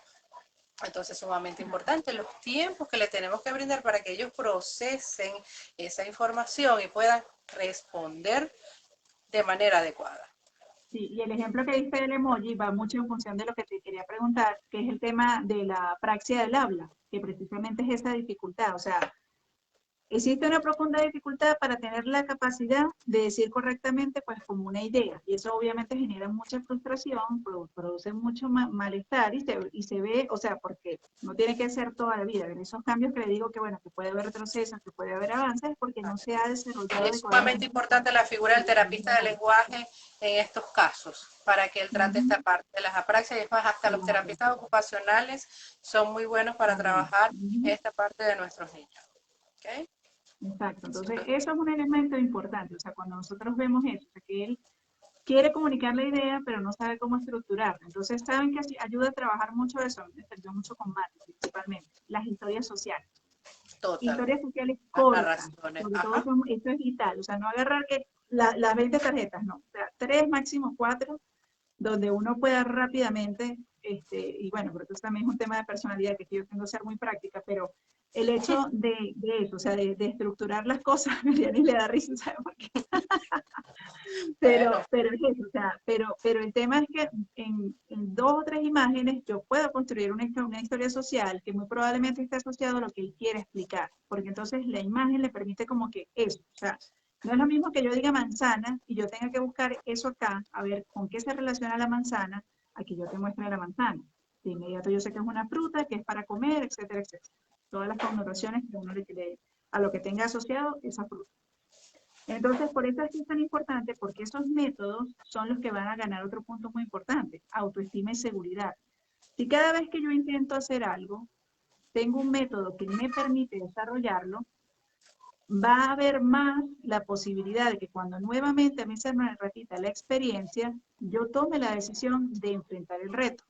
Entonces, sumamente importante los tiempos que le tenemos que brindar para que ellos procesen esa información y puedan responder de manera adecuada. Sí, y el ejemplo que diste del emoji va mucho en función de lo que te quería preguntar, que es el tema de la praxia del habla, que precisamente es esa dificultad. O sea, existe una profunda dificultad para tener la capacidad de decir correctamente, pues, como una idea. Y eso obviamente genera mucha frustración, produce mucho malestar y se ve, o sea, porque no tiene que ser toda la vida. En esos cambios que le digo que, bueno, que puede haber retrocesos, que puede haber avances, porque no se ha desarrollado Es sumamente adecuadamente. importante la figura del terapista de lenguaje en estos casos, para que él trate esta Ujú. parte de las apraxias. Y es más, hasta los Claro, terapistas ocupacionales son muy buenos para también. trabajar Ujú. esta parte de nuestros niños. ¿Okay? Exacto. Entonces, Súper. eso es un elemento importante. O sea, cuando nosotros vemos eso, o sea, que él quiere comunicar la idea, pero no sabe cómo estructurarla. Entonces, saben que ayuda a trabajar mucho eso, me sirvió mucho con Mati, principalmente, las historias sociales. Historias Totalmente. sociales Las cortas, narraciones. sobre todo Ajá. esto es vital, o sea, no agarrar que las 20 tarjetas, no, o sea, 3, máximo 4, donde uno pueda rápidamente, y bueno, porque eso también es un tema de personalidad que yo tengo que ser muy práctica, pero el hecho de eso, o sea, de estructurar las cosas, a Mariani le da risa, ¿sabes por qué? Bueno, Pero es eso, o sea, pero el tema es que en 2 o 3 imágenes yo puedo construir una historia social que muy probablemente esté asociado a lo que él quiere explicar, porque entonces la imagen le permite como que eso, o sea, no es lo mismo que yo diga manzana y yo tenga que buscar eso acá, a ver con qué se relaciona la manzana, a que yo te muestre la manzana. De inmediato yo sé que es una fruta, que es para comer, etcétera, etcétera. Todas las connotaciones que uno le quiere, a lo que tenga asociado esa fruta. Entonces, por eso es que es tan importante, porque esos métodos son los que van a ganar otro punto muy importante, autoestima y seguridad. Si cada vez que yo intento hacer algo, tengo un método que me permite desarrollarlo, va a haber más la posibilidad de que cuando nuevamente a mí se me repita la experiencia, yo tome la decisión de enfrentar el reto.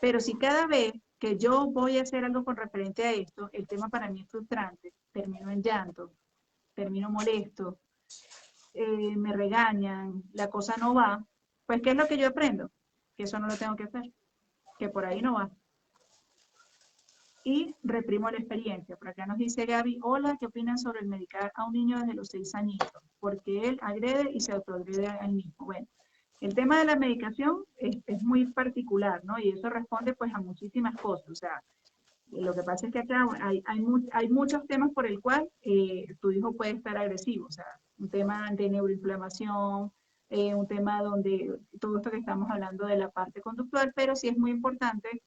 Pero si cada vez que yo voy a hacer algo con referente a esto, el tema para mí es frustrante, termino en llanto, termino molesto, me regañan, la cosa no va, Pues, ¿qué es lo que yo aprendo? Que eso no lo tengo que hacer, que por ahí no va. Y reprimo la experiencia. Por acá nos dice Gaby, hola, ¿qué opinan sobre el medicar a un niño desde los 6 añitos? Porque él agrede y se autoagrede a él mismo. Bueno, el tema de la medicación es muy particular, ¿no? Y eso responde pues a muchísimas cosas. O sea, lo que pasa es que acá hay muchos temas por el cual tu hijo puede estar agresivo. O sea, un tema de neuroinflamación, un tema donde todo esto que estamos hablando de la parte conductual, pero sí es muy importante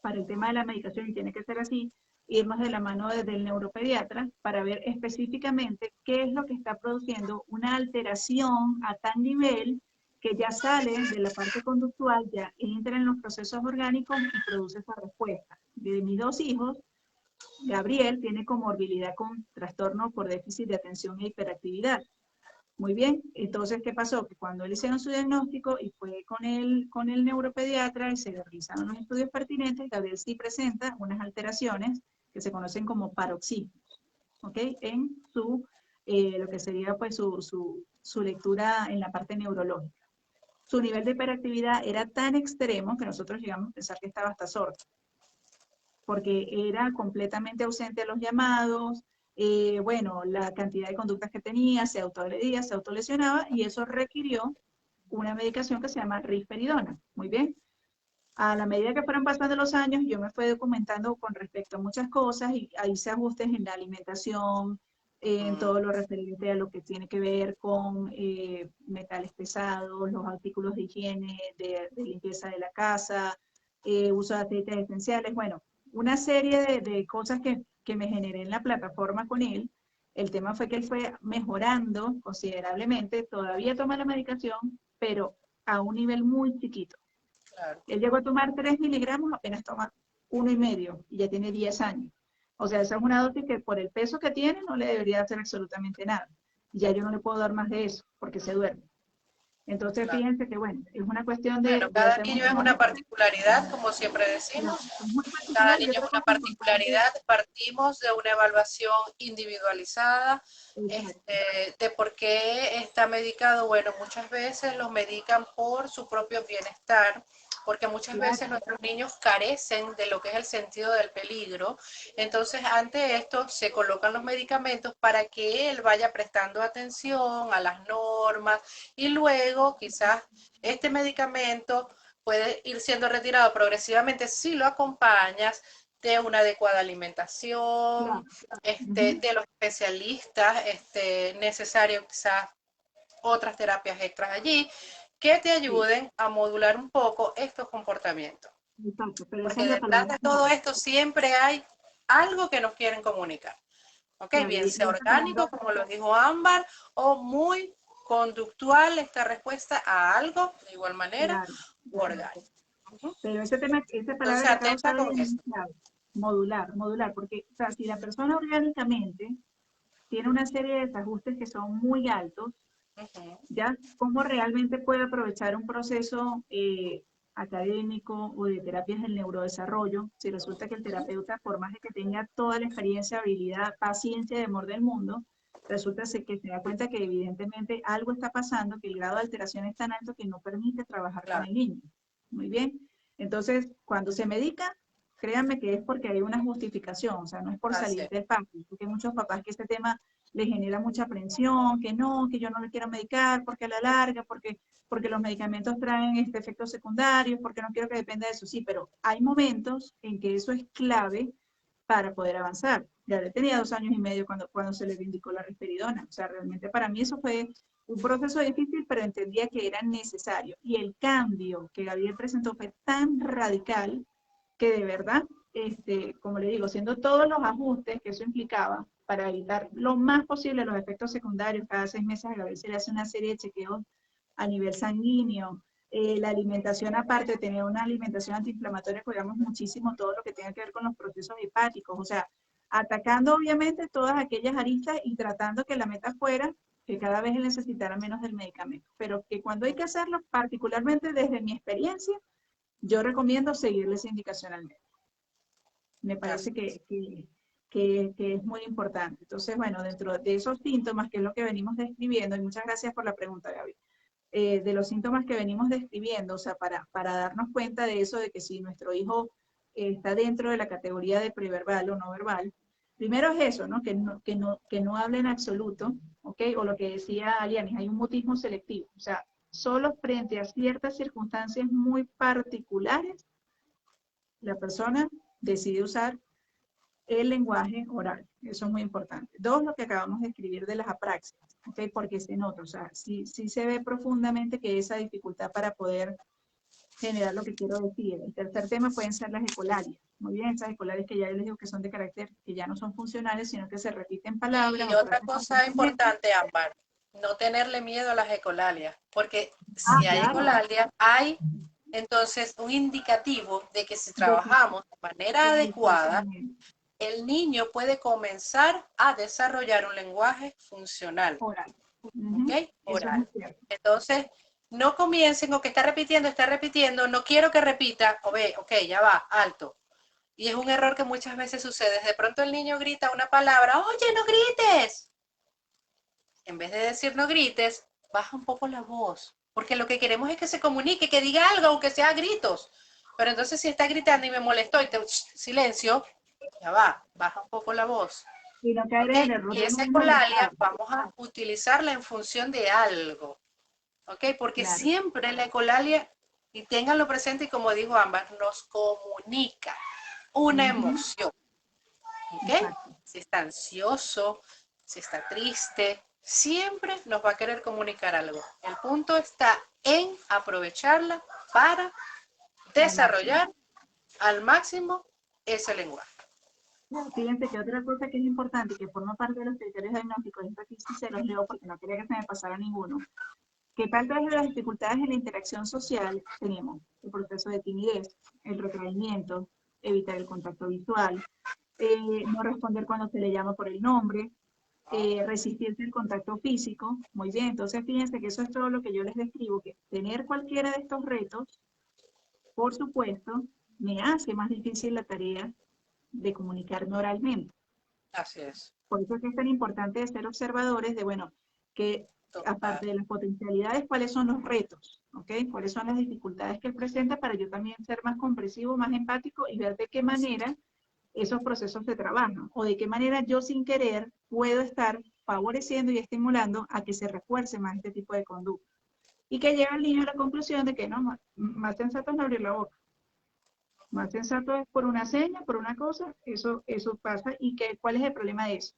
para el tema de la medicación, y tiene que ser así, irnos de la mano del neuropediatra para ver específicamente qué es lo que está produciendo una alteración a tal nivel que ya sale de la parte conductual, ya entra en los procesos orgánicos y produce esa respuesta. De mis dos hijos, Gabriel tiene comorbilidad con trastorno por déficit de atención e hiperactividad. Muy bien, entonces, ¿qué pasó? Que cuando le hicieron su diagnóstico y fue con el neuropediatra y se realizaron los estudios pertinentes, Gabriel sí presenta unas alteraciones que se conocen como paroxismos, ¿ok? En lo que sería pues su lectura en la parte neurológica. Su nivel de hiperactividad era tan extremo que nosotros llegamos a pensar que estaba hasta sordo, porque era completamente ausente a los llamados, bueno, la cantidad de conductas que tenía, se autoagredía, se autolesionaba, y eso requirió una medicación que se llama risperidona. Muy bien. A la medida que fueron pasando los años, yo me fui documentando con respecto a muchas cosas y ahí se ajustes en la alimentación, en todo lo referente a lo que tiene que ver con metales pesados, los artículos de higiene, de limpieza de la casa, uso de aceites esenciales, bueno, una serie de cosas que me generé en la plataforma con él. El tema fue que él fue mejorando considerablemente, todavía toma la medicación, pero a un nivel muy chiquito. Claro. Él llegó a tomar 3 miligramos, apenas toma 1,5 y ya tiene 10 años. O sea, esa es una dosis que por el peso que tiene no le debería hacer absolutamente nada. Ya yo no le puedo dar más de eso porque se duerme. Entonces, Claro. fíjense que, bueno, es una cuestión Bueno, de cada hacer niño mucho es una manejo, particularidad, como siempre pero decimos. es muy Cada particular. Y niño otra es una cosa importante, particularidad. Partimos de una evaluación individualizada, exacto, de por qué está medicado. Bueno, muchas veces los medican por su propio bienestar, porque muchas claro, veces nuestros niños carecen de lo que es el sentido del peligro. Entonces, ante esto, se colocan los medicamentos para que él vaya prestando atención a las normas y luego quizás este medicamento puede ir siendo retirado progresivamente si lo acompañas de una adecuada claro. alimentación, Ujú. de los especialistas, necesario quizás otras terapias extras allí que te Sí, ayuden a modular un poco estos comportamientos. exacto, pero esa Porque es la detrás palabra de todo clave. esto siempre hay algo que nos quieren comunicar. ¿Ok? Claro, Bien y sea esa palabra, orgánico, como lo dijo Ámbar, o muy conductual esta respuesta a algo, de igual manera, claro. orgánico. Uh-huh. Pero ese tema, esa palabra Entonces, que acabo de atenta usar ahí con es muy eso. clave. Modular, modular, porque, o sea, si la persona orgánicamente tiene una serie de desajustes que son muy altos, Uh-huh. ya, ¿cómo realmente puede aprovechar un proceso académico o de terapias del neurodesarrollo si resulta que el terapeuta, por más de que tenga toda la experiencia, habilidad, paciencia y amor del mundo, resulta que se da cuenta que evidentemente algo está pasando, que el grado de alteración es tan alto que no permite trabajar con Claro, el niño? Muy bien. Entonces, cuando se medica, créanme que es porque hay una justificación, o sea, no es por así salir es. del paso, porque hay muchos papás que este tema les genera mucha aprensión, que no, que yo no le quiero medicar, porque a la larga, porque los medicamentos traen efectos secundarios, porque no quiero que dependa de eso. Sí, pero hay momentos en que eso es clave para poder avanzar. Ya tenía 2 años y medio cuando se le indicó la risperidona. O sea, realmente para mí eso fue un proceso difícil, pero entendía que era necesario. Y el cambio que Gabriel presentó fue tan radical que de verdad, como le digo, haciendo todos los ajustes que eso implicaba para evitar lo más posible los efectos secundarios, cada 6 meses a Gabriel se le hace una serie de chequeos a nivel sanguíneo, la alimentación aparte, tener una alimentación antiinflamatoria, cuidamos muchísimo todo lo que tenga que ver con los procesos hepáticos, o sea, atacando obviamente todas aquellas aristas y tratando que la meta fuera que cada vez él necesitara menos del medicamento, pero que cuando hay que hacerlo, particularmente desde mi experiencia, yo recomiendo seguirle esa indicación al médico. Me parece Así es. que es muy importante. Entonces, bueno, dentro de esos síntomas, que es lo que venimos describiendo, y muchas gracias por la pregunta, Gaby. de los síntomas que venimos describiendo, o sea, para darnos cuenta de eso, de que si nuestro hijo está dentro de la categoría de preverbal o no verbal, primero es eso, ¿no? Que no hable en absoluto, ¿ok? O lo que decía Alianis, hay un mutismo selectivo, o sea, solo frente a ciertas circunstancias muy particulares, la persona decide usar el lenguaje oral. Eso es muy importante. Dos, lo que acabamos de escribir de las apraxias, ¿ok? Porque se nota, o sea, sí se ve profundamente que esa dificultad para poder generar lo que quiero decir. El tercer tema pueden ser las ecolalias. Muy bien, esas ecolalias que ya les digo que son de carácter, que ya no son funcionales, sino que se repiten palabras Y o otra frases cosa constantemente. importante, Ámbar, no tenerle miedo a las ecolalias, porque Ah, si hay claro. ecolalias, hay entonces un indicativo de que si De que, trabajamos de manera adecuada, exactamente. el niño puede comenzar a desarrollar un lenguaje funcional, Oral. ¿ok? Ujú. Eso es muy Oral. cierto. Entonces, no comiencen o que está repitiendo, no quiero que repita, o ve, ok, ya va, alto. Y es un error que muchas veces sucede. De pronto el niño grita una palabra, oye, no grites. En vez de decir no grites, baja un poco la voz. Porque lo que queremos es que se comunique, que diga algo, aunque sea gritos. Pero entonces si está gritando y me molestó y te silencio, ya va, baja un poco la voz. Y no caer ¿Ok? en el error Y de no esa ecolalia molestar. vamos a utilizarla en función de algo. ¿Ok? Porque Claro. siempre la ecolalia, y ténganlo presente, y como dijo Ámbar, nos comunica una Ujú. emoción. ¿Ok? Exacto. Si está ansioso, si está triste, siempre nos va a querer comunicar algo. El punto está en aprovecharla para Al máximo. desarrollar al máximo ese lenguaje. Bueno, fíjense que otra cosa que es importante y que forma parte de los criterios diagnósticos, esto aquí sí se los leo porque no quería que se me pasara ninguno, que parte de las dificultades en la interacción social tenemos el proceso de timidez, el retraimiento, evitar el contacto visual, no responder cuando se le llama por el nombre, resistirse al contacto físico. Muy bien, entonces fíjense que eso es todo lo que yo les describo, que tener cualquiera de estos retos, por supuesto, me hace más difícil la tarea de comunicarme oralmente. Así es. Por eso es que es tan importante ser observadores de, bueno, que Total. aparte de las potencialidades, cuáles son los retos, ¿ok? Cuáles son las dificultades que él presenta para yo también ser más comprensivo, más empático y ver de qué manera esos procesos se trabajan o de qué manera yo sin querer puedo estar favoreciendo y estimulando a que se refuerce más este tipo de conducta. Y que lleva al niño a la conclusión de que no, más sensato es no abrir la boca. Más sensato es por una seña, por una cosa, eso pasa. ¿Y que, cuál es el problema de eso?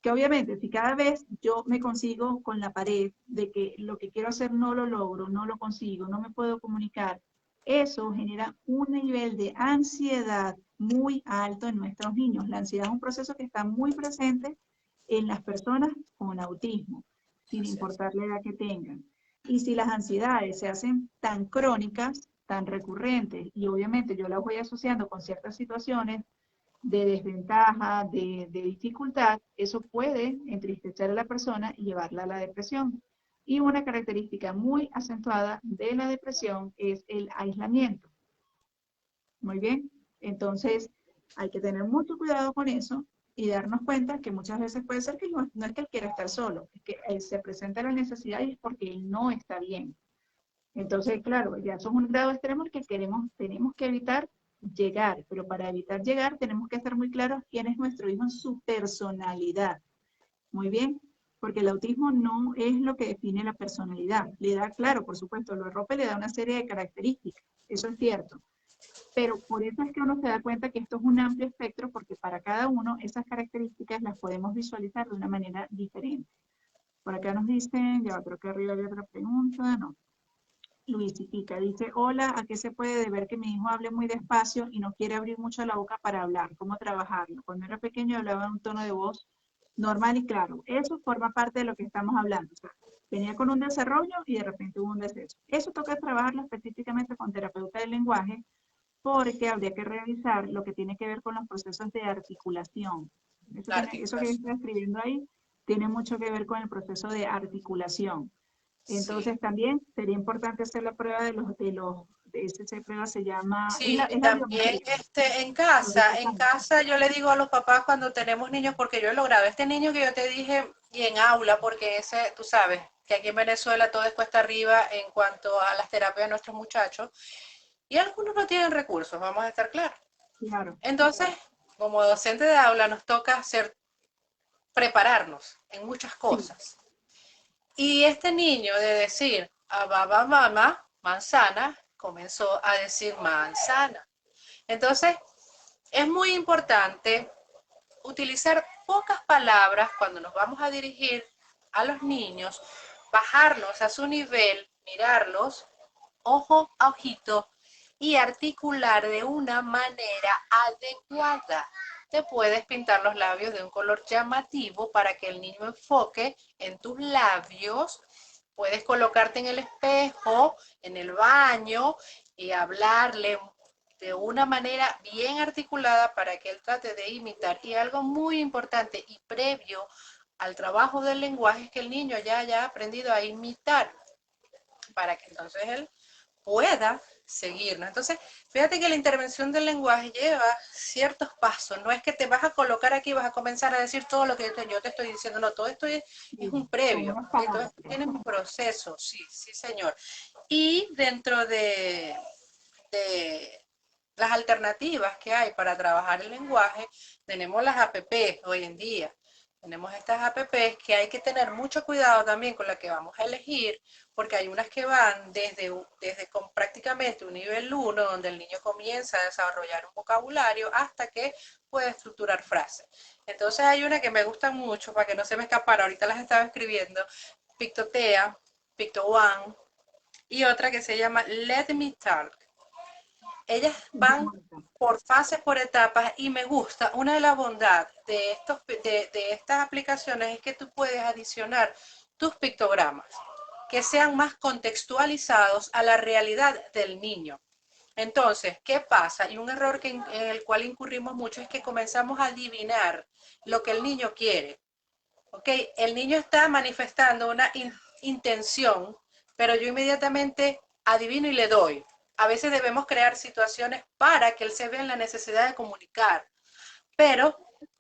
Que obviamente si cada vez yo me consigo con la pared de que lo que quiero hacer no lo logro, no lo consigo, no me puedo comunicar, eso genera un nivel de ansiedad muy alto en nuestros niños. La ansiedad es un proceso que está muy presente en las personas con autismo, sin Así es. importar la edad que tengan. Y si las ansiedades se hacen tan crónicas, tan recurrentes, y obviamente yo las voy asociando con ciertas situaciones de desventaja, de dificultad, eso puede entristecer a la persona y llevarla a la depresión. Y una característica muy acentuada de la depresión es el aislamiento. Muy bien, entonces hay que tener mucho cuidado con eso y darnos cuenta que muchas veces puede ser que no es que él quiera estar solo, es que se presenta la necesidad y es porque él no está bien. Entonces, claro, ya son un grado extremo que tenemos que evitar llegar, pero para evitar llegar tenemos que estar muy claros quién es nuestro hijo en su personalidad. Muy bien, porque el autismo no es lo que define la personalidad. Le da, claro, por supuesto, lo arropa le da una serie de características, eso es cierto. Pero por eso es que uno se da cuenta que esto es un amplio espectro, porque para cada uno esas características las podemos visualizar de una manera diferente. Por acá nos dicen, ya creo que arriba había otra pregunta, no. Luisitica dice, hola, ¿a qué se puede deber que mi hijo hable muy despacio y no quiere abrir mucho la boca para hablar? ¿Cómo trabajarlo? Cuando era pequeño hablaba en un tono de voz normal y claro. Eso forma parte de lo que estamos hablando. O sea, venía con un desarrollo y de repente hubo un deceso. Eso toca trabajarlo específicamente con terapeuta del lenguaje porque habría que revisar lo que tiene que ver con los procesos de articulación. La Eso que articulación. está escribiendo ahí tiene mucho que ver con el proceso de articulación. Sí. Entonces también sería importante hacer la prueba esa prueba se llama, Sí, y es la también biometría, los en hipocampos. casa yo le digo a los papás cuando tenemos niños, porque yo he logrado este niño que yo te dije, y en aula, porque ese, tú sabes, que aquí en Venezuela todo es cuesta arriba en cuanto a las terapias de nuestros muchachos, y algunos no tienen recursos, vamos a estar claros. Claro. Entonces, como docente de aula, nos toca prepararnos en muchas Sí. cosas. Y este niño de decir, ababa mama, manzana, comenzó a decir manzana. Entonces, es muy importante utilizar pocas palabras cuando nos vamos a dirigir a los niños, bajarnos a su nivel, mirarlos ojo a ojito y articular de una manera adecuada. Te puedes pintar los labios de un color llamativo para que el niño enfoque en tus labios. Puedes colocarte en el espejo, en el baño y hablarle de una manera bien articulada para que él trate de imitar. Y algo muy importante y previo al trabajo del lenguaje es que el niño ya haya aprendido a imitar para que entonces él pueda seguirnos. Entonces, fíjate que la intervención del lenguaje lleva ciertos pasos. No es que te vas a colocar aquí y vas a comenzar a decir todo lo que yo te estoy diciendo. No, todo esto es un Con previo. unas ¿Okay? Todo esto palabras. tiene un proceso. Sí, sí, señor. Y dentro de las alternativas que hay para trabajar el lenguaje, tenemos las APP hoy en día. Tenemos estas APPs que hay que tener mucho cuidado también con la que vamos a elegir, porque hay unas que van desde con prácticamente un nivel 1, donde el niño comienza a desarrollar un vocabulario, hasta que puede estructurar frases. Entonces hay una que me gusta mucho, para que no se me escapara, ahorita las estaba escribiendo, Pictotea, Picto One, y otra que se llama Let Me Talk. Ellas van por fases, por etapas, y me gusta, una de las bondades de estas aplicaciones es que tú puedes adicionar tus pictogramas, que sean más contextualizados a la realidad del niño. Entonces, ¿qué pasa? Y un error en el cual incurrimos mucho es que comenzamos a adivinar lo que el niño quiere. ¿Ok? El niño está manifestando una intención, pero yo inmediatamente adivino y le doy. A veces debemos crear situaciones para que él se vea en la necesidad de comunicar, pero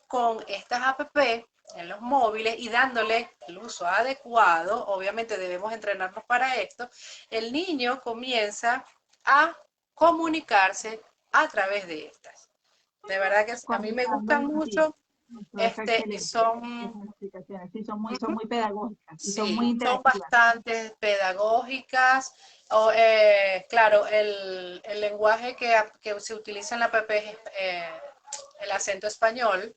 con estas APP en los móviles y dándole el uso adecuado, obviamente debemos entrenarnos para esto, el niño comienza a comunicarse a través de estas. De verdad que a mí me gustan Conectando, sí. mucho Eso está y excelente. son Esas explicaciones, sí, son muy pedagógicas y son muy sí, son interactivas. bastante pedagógicas. Claro, el lenguaje que se utiliza en la PP es el acento español,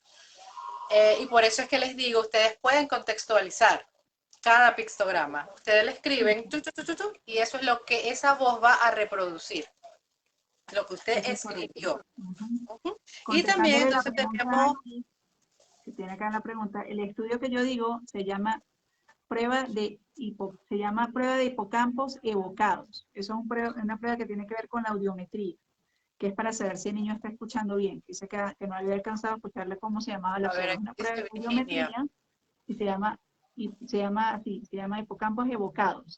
y por eso es que les digo, ustedes pueden contextualizar cada pictograma. Ustedes le Sí, escriben y eso es lo que esa voz va a reproducir, lo que usted eso es correcto. escribió. Ujú. Ujú. Y también Contestándole la entonces pregunta tenemos, aquí, que tiene acá la pregunta, el estudio que yo digo se llama prueba de hipocampos evocados. Eso es una prueba que tiene que ver con la audiometría, que es para saber si el niño está escuchando bien. Dice que no había alcanzado a escucharle cómo se llamaba la a ver, prueba. Es aquí una prueba dice de Virginia. audiometría se llama hipocampos evocados,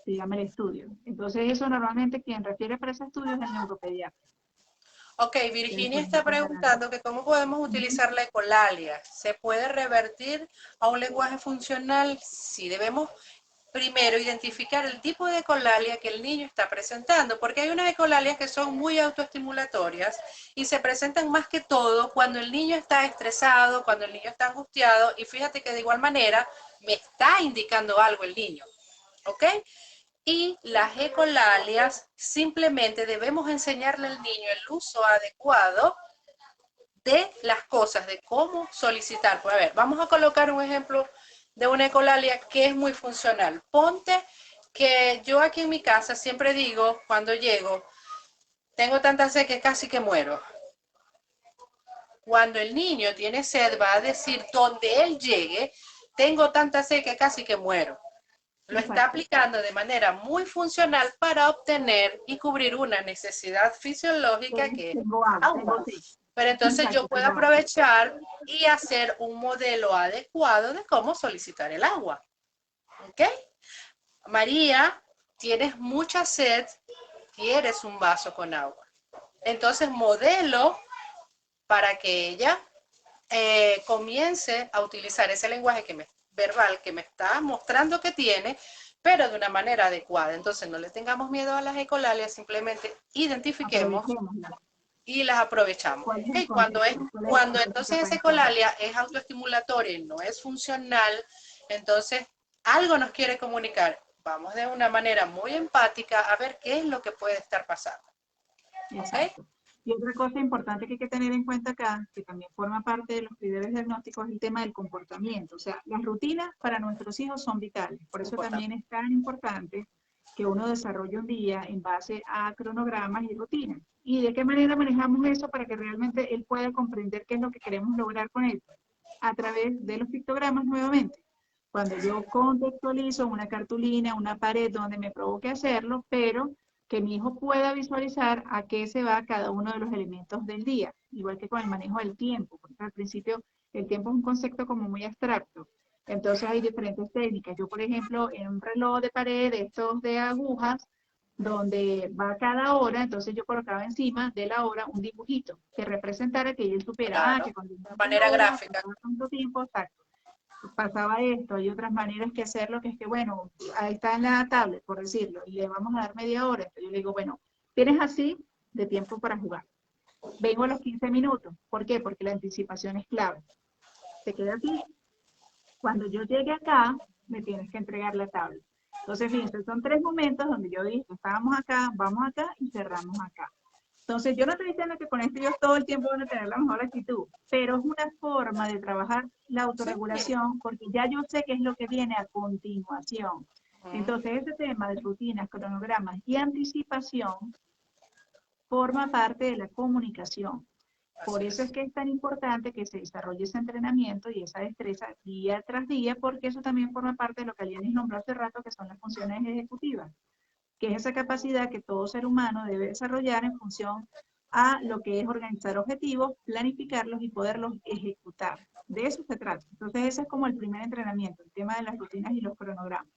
se llama el estudio. Entonces eso normalmente quien refiere para ese estudio es el neuropediatra. Ok, Que Virginia después está hablarán. preguntando que cómo podemos Ujú. utilizar la ecolalia. ¿Se puede revertir a un lenguaje funcional? Sí, debemos primero identificar el tipo de ecolalia que el niño está presentando, porque hay unas ecolalias que son muy autoestimulatorias y se presentan más que todo cuando el niño está estresado, cuando el niño está angustiado, y fíjate que de igual manera me está indicando algo el niño, ¿ok? Y las ecolalias simplemente debemos enseñarle al niño el uso adecuado de las cosas, de cómo solicitar. Pues a ver, vamos a colocar un ejemplo de una ecolalia que es muy funcional. Ponte que yo aquí en mi casa siempre digo, cuando llego, tengo tanta sed que casi que muero. Cuando el niño tiene sed, va a decir, donde él llegue, tengo tanta sed que casi que muero. Lo está Exacto. aplicando de manera muy funcional para obtener y cubrir una necesidad fisiológica que es Tengo agua, tengo agua. sed. Pero entonces Exacto, yo puedo tengo agua. aprovechar y hacer un modelo adecuado de cómo solicitar el agua. ¿Ok? María, tienes mucha sed, quieres un vaso con agua. Entonces modelo para que ella comience a utilizar ese lenguaje que me verbal que me está mostrando que tiene, pero de una manera adecuada. Entonces no le tengamos miedo a las ecolalias, simplemente identifiquemos Aprovechémosla. y las aprovechamos. ¿Cuál es el ¿Okay? contexto? ¿Cuál es el Cuando contexto que entonces esa puede estar dando? ecolalia es autoestimulatoria y no es funcional, entonces algo nos quiere comunicar. Vamos de una manera muy empática a ver qué es lo que puede estar pasando. ¿Okay? Exacto. Y otra cosa importante que hay que tener en cuenta acá, que también forma parte de los criterios diagnósticos, es el tema del comportamiento. O sea, las rutinas para nuestros hijos son vitales. Por eso Importante. también es tan importante que uno desarrolle un día en base a cronogramas y rutinas. ¿Y de qué manera manejamos eso para que realmente él pueda comprender qué es lo que queremos lograr con él? A través de los pictogramas nuevamente. Cuando yo contextualizo una cartulina, una pared donde me provoque hacerlo, pero que mi hijo pueda visualizar a qué se va cada uno de los elementos del día, igual que con el manejo del tiempo, porque al principio el tiempo es un concepto como muy abstracto. Entonces hay diferentes técnicas. Yo, por ejemplo, en un reloj de pared, estos de agujas, donde va cada hora, entonces yo colocaba encima de la hora un dibujito que representara que él supiera, Claro. que cuando De inicia la manera hora, gráfica. pasaba tanto tiempo, exacto, pasaba esto. Hay otras maneras que hacerlo, que es que, bueno, ahí está en la tablet, por decirlo, y le vamos a dar media hora. Entonces yo le digo, bueno, tienes así de tiempo para jugar. Vengo a los 15 minutos. ¿Por qué? Porque la anticipación es clave. Se queda aquí. Cuando yo llegue acá, me tienes que entregar la tablet. Entonces, fíjense, son 3 momentos donde yo dije, estábamos acá, vamos acá y cerramos acá. Entonces, yo no estoy diciendo que con esto yo todo el tiempo van a tener la mejor actitud, pero es una forma de trabajar la Sí. autorregulación porque ya yo sé qué es lo que viene a continuación. Entonces, ese tema de rutinas, cronogramas y anticipación forma parte de la comunicación. Por Así eso es es. que es tan importante que se desarrolle ese entrenamiento y esa destreza día tras día, porque eso también forma parte de lo que Alianis nombró hace rato, que son las funciones ejecutivas, que es esa capacidad que todo ser humano debe desarrollar en función a lo que es organizar objetivos, planificarlos y poderlos ejecutar. De eso se trata. Entonces ese es como el primer entrenamiento, el tema de las rutinas y los cronogramas.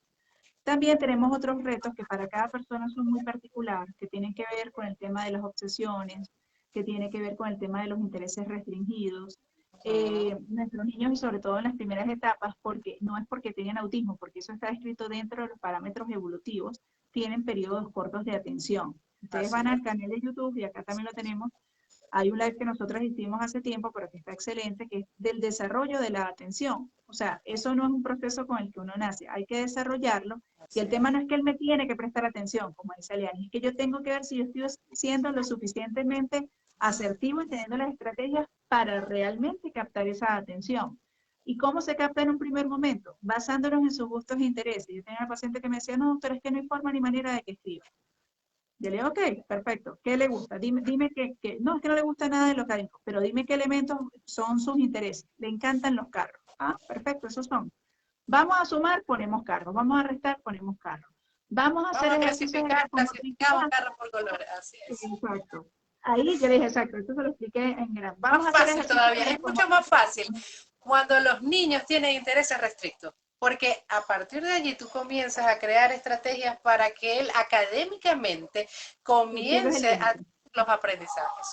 También tenemos otros retos que para cada persona son muy particulares, que tienen que ver con el tema de las obsesiones, que tiene que ver con el tema de los intereses restringidos. Nuestros niños, y sobre todo en las primeras etapas, porque no es porque tengan autismo, porque eso está escrito dentro de los parámetros evolutivos, tienen periodos cortos de atención. Ustedes Así van es. al canal de YouTube, y acá también lo tenemos, hay un live que nosotros hicimos hace tiempo, pero que está excelente, que es del desarrollo de la atención. O sea, eso no es un proceso con el que uno nace, hay que desarrollarlo. Y Así el es. tema no es que él me tiene que prestar atención, como dice Aliani, es que yo tengo que ver si yo estoy siendo lo suficientemente asertivo y teniendo las estrategias para realmente captar esa atención. ¿Y cómo se capta en un primer momento? Basándonos en sus gustos e intereses. Yo tenía una paciente que me decía, no, doctor, es que no hay forma ni manera de que escriba. Yo le digo, ok, perfecto. ¿Qué le gusta? Dime que, no, es que no le gusta nada de lo académico, pero dime qué elementos son sus intereses. Le encantan los carros. Ah, perfecto, esos son. Vamos a sumar, ponemos carros. Vamos a restar, ponemos carros. Vamos a hacer Vamos a ejercicios de clasificar, clasificamos locomotricidad. carros por colores. Así es. Exacto. Ahí yo le dije, exacto, esto se lo expliqué en gran. Más Vamos a hacer fácil ejercicios todavía, de es mucho más locomotricidad. fácil cuando los niños tienen intereses restrictos, porque a partir de allí tú comienzas a crear estrategias para que él académicamente El cielo es el comience a límite. los aprendizajes.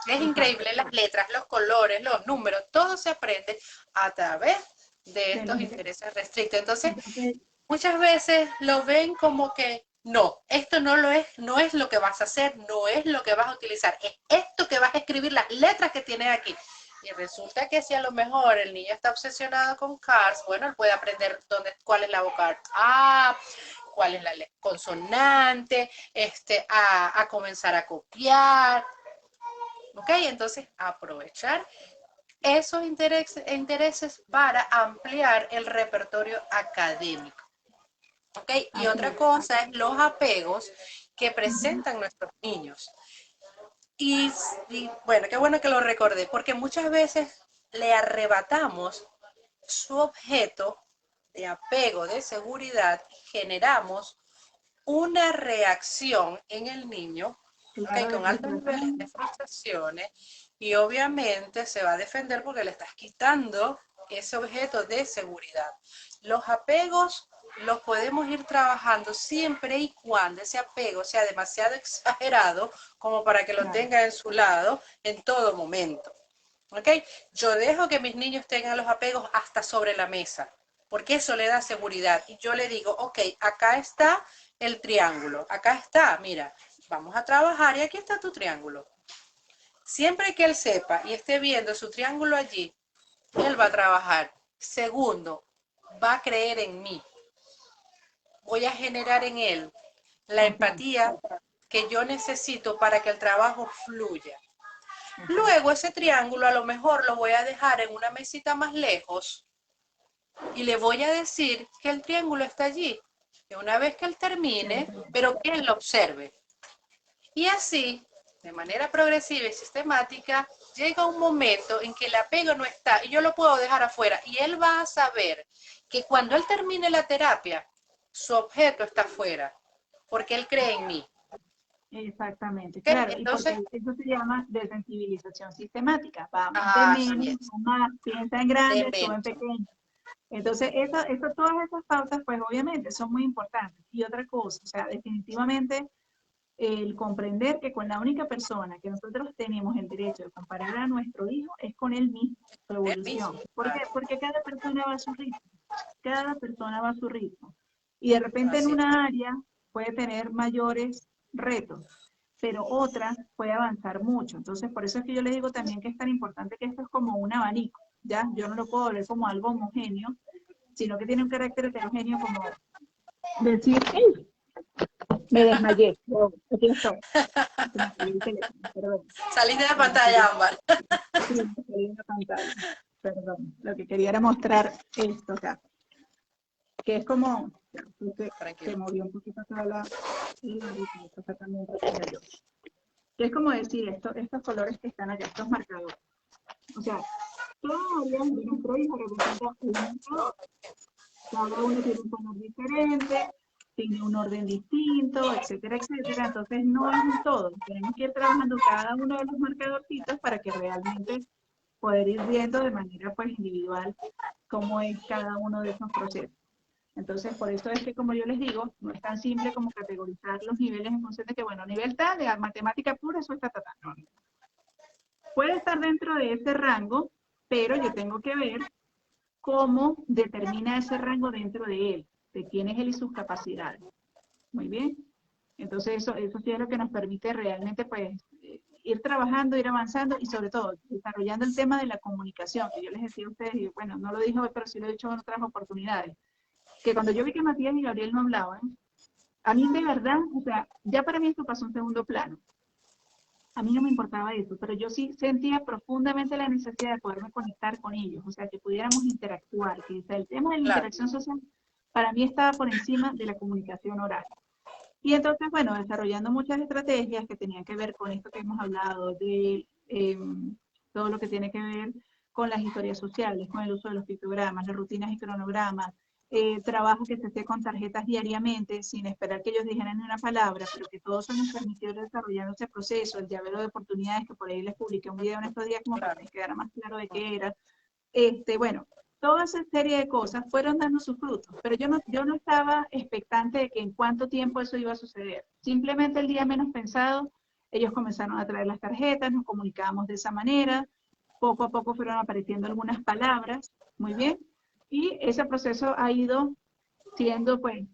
Es Exacto. increíble, las letras, los colores, los números, todo se aprende a través de De los estos intereses. intereses restrictos. Entonces, Entonces, muchas veces lo ven como que no, esto no lo es, no es lo que vas a hacer, no es lo que vas a utilizar, es esto que vas a escribir, las letras que tienes aquí. Y resulta que si a lo mejor el niño está obsesionado con cars, bueno, él puede aprender cuál es la vocal A, cuál es la consonante, a comenzar a copiar. ¿Ok? Entonces, aprovechar esos intereses para ampliar el repertorio académico. ¿Ok? Y así otra es. cosa es los apegos que Ujú. presentan nuestros niños. Y bueno, qué bueno que lo recordé, porque muchas veces le arrebatamos su objeto de apego, de seguridad, generamos una reacción en el niño, ¿okay? Claro, de Con altos niveles de frustración. frustraciones y obviamente se va a defender porque le estás quitando ese objeto de seguridad. Los apegos los podemos ir trabajando siempre y cuando ese apego sea demasiado exagerado como para que lo Claro. tenga en su lado en todo momento. ¿Ok? Yo dejo que mis niños tengan los apegos hasta sobre la mesa. porque eso le da seguridad. Y yo le digo, ok, acá está el triángulo, acá está, mira, vamos a trabajar y aquí está tu triángulo. Siempre que él sepa y esté viendo su triángulo allí, él va a trabajar. Segundo, va a creer en mí. Voy a generar en él la Confianza. empatía que yo necesito para que el trabajo fluya. Exacto. Luego ese triángulo a lo mejor lo voy a dejar en una mesita más lejos y le voy a decir que el triángulo está allí. Que una vez que él termine, pero que él lo observe. Y así, de manera progresiva y sistemática, llega un momento en que el apego no está y yo lo puedo dejar afuera. Y él va a saber que cuando él termine la terapia, su objeto está afuera, porque él cree en mí. Exactamente, ¿Okay? claro, y porque Entonces, eso se llama desensibilización sistemática. Vamos de así menos es, a más, piensa en de grande, tú en menos. pequeño. Entonces, todas esas pautas, pues obviamente son muy importantes. Y otra cosa, o sea, definitivamente el comprender que con la única persona que nosotros tenemos el derecho de comparar a nuestro hijo es con él mismo, su Él mismo. evolución. ¿Por qué? Porque cada persona va a su ritmo, cada persona va a su ritmo. Y de repente en Así es. una área puede tener mayores retos, pero otra puede avanzar mucho. Entonces, por eso es que yo les digo también que es tan importante que esto es como un abanico, ¿ya? Yo no lo puedo ver como algo homogéneo, sino que tiene un carácter heterogéneo como decir, ¡hey! Me desmayé. Oh, aquí estoy. Se me cayó el teléfono, perdón. Salís de la Lo que quería, pantalla, Ámbar. sí, me cayó en la pantalla. Perdón. Lo que quería era mostrar esto acá, que es como, ya, que se Tranquilo. movió un poquito toda la ruta, esto acá también lo tenía yo. Que es como decir estos colores que están acá, estos marcadores. O sea, cada área de nuestro hijo representa un marcador. Cada uno tiene un color diferente, tiene un orden distinto, etcétera, etcétera. Entonces no es un todo. Tenemos que ir trabajando cada uno de los marcadorcitos para que realmente poder ir viendo de manera pues individual cómo es cada uno de esos procesos. Entonces, por eso es que, como yo les digo, no es tan simple como categorizar los niveles en función de que, bueno, nivel tal, de matemática pura, eso está. No, no. Puede estar dentro de ese rango, pero yo tengo que ver cómo determina ese rango dentro de él, de quién es él y sus capacidades. Muy bien. Entonces eso sí es lo que nos permite realmente pues ir trabajando, ir avanzando y sobre todo desarrollando el tema de la comunicación, que yo les decía a ustedes, y bueno, no lo dije hoy, pero sí lo he dicho en otras oportunidades, que cuando yo vi que Matías y Gabriel no hablaban, a mí de verdad, o sea, ya para mí esto pasó en segundo plano. A mí no me importaba eso, pero yo sí sentía profundamente la necesidad de poderme conectar con ellos, o sea, que pudiéramos interactuar, que el tema de la Claro. interacción social para mí estaba por encima de la comunicación oral. Y entonces, bueno, desarrollando muchas estrategias que tenían que ver con esto que hemos hablado, de todo lo que tiene que ver con las historias sociales, con el uso de los pictogramas, las rutinas y cronogramas, trabajo que se hace con tarjetas diariamente, sin esperar que ellos dijeran ni una palabra, pero que todo eso nos permitió desarrollar ese proceso, el llavero de oportunidades, que por ahí les publiqué un video en estos días como para que les quedara más claro de qué era. Bueno, toda esa serie de cosas fueron dando sus frutos, pero yo no estaba expectante de que en cuánto tiempo eso iba a suceder. Simplemente el día menos pensado, ellos comenzaron a traer las tarjetas, nos comunicábamos de esa manera, poco a poco fueron apareciendo algunas palabras, muy bien, y ese proceso ha ido siendo pues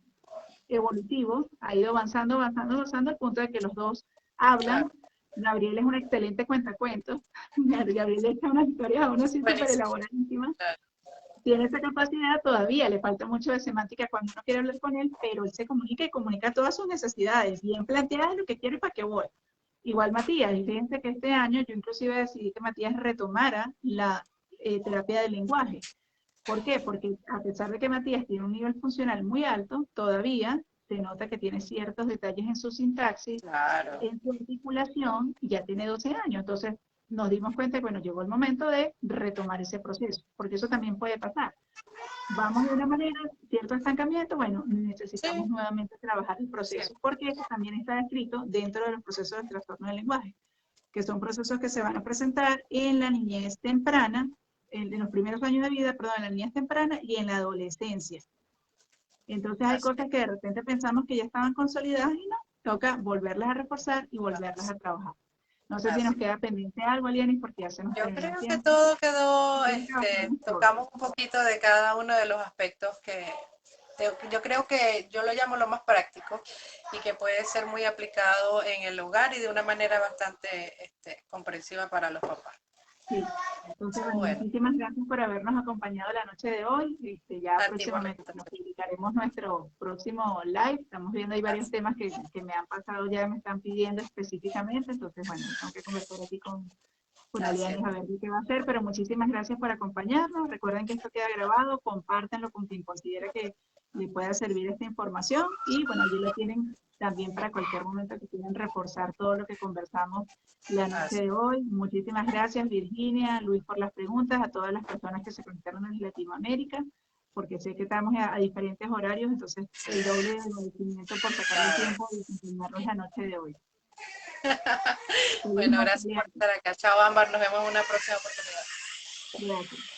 evolutivo, ha ido avanzando, avanzando, avanzando al punto de que los dos hablan. Claro. Gabriel es un excelente cuentacuentos. Gabriel echa unas historias a uno así súper Buenísimo. elaboradísimas. Claro. Tiene esa capacidad todavía, le falta mucho de semántica cuando uno quiere hablar con él, pero él se comunica y comunica todas sus necesidades, bien planteadas lo que quiere y para qué voy. Igual Matías, y fíjense que este año yo inclusive decidí que Matías retomara la terapia del lenguaje. ¿Por qué? Porque a pesar de que Matías tiene un nivel funcional muy alto, todavía se nota que tiene ciertos detalles en su sintaxis, Claro. en su articulación, y ya tiene 12 años. Entonces nos dimos cuenta que, bueno, llegó el momento de retomar ese proceso, porque eso también puede pasar. Vamos de una manera, cierto estancamiento, bueno, necesitamos Sí, nuevamente trabajar el proceso, siempre. porque eso también está escrito dentro de los procesos de trastorno del lenguaje, que son procesos que se van a presentar en la niñez temprana, en los primeros años de vida, perdón, en la niñez temprana y en la adolescencia. Entonces hay Así cosas es. que de repente pensamos que ya estaban consolidadas y no, toca volverlas a reforzar y volverlas a trabajar. No sé si nos Así. queda pendiente algo, Lienis, porque ya se nos Yo terminó el creo que tiempo. todo quedó, Creo que abarcamos todo. tocamos un poquito de cada uno de los aspectos yo creo que yo lo llamo lo más práctico y que puede ser muy aplicado en el hogar y de una manera bastante comprensiva para los papás. Sí. Entonces, bueno, Bueno, muchísimas gracias por habernos acompañado la noche de hoy. Ya a ti por la próximamente nos invitación. publicaremos nuestro próximo live. Estamos viendo ahí varios Así, temas que me han pasado ya, me están pidiendo específicamente. Entonces, bueno, tengo que conversar aquí con así es. Alianis a ver qué va a hacer, pero muchísimas gracias por acompañarnos. Recuerden que esto queda grabado, compártanlo con quien considera que le pueda servir esta información y bueno, allí lo tienen también para cualquier momento que quieran reforzar todo lo que conversamos la noche Así. de hoy. Muchísimas gracias Virginia, Luis por las preguntas, a todas las personas que se conectaron desde Latinoamérica, porque sé que estamos a diferentes horarios, entonces el doble de agradecimiento por sacar el Nada. tiempo de acompañarnos la noche de hoy. Feliz Bueno, noche, gracias por Alianis. estar acá. Chao, Ámbar. Nos vemos en una próxima oportunidad. Gracias.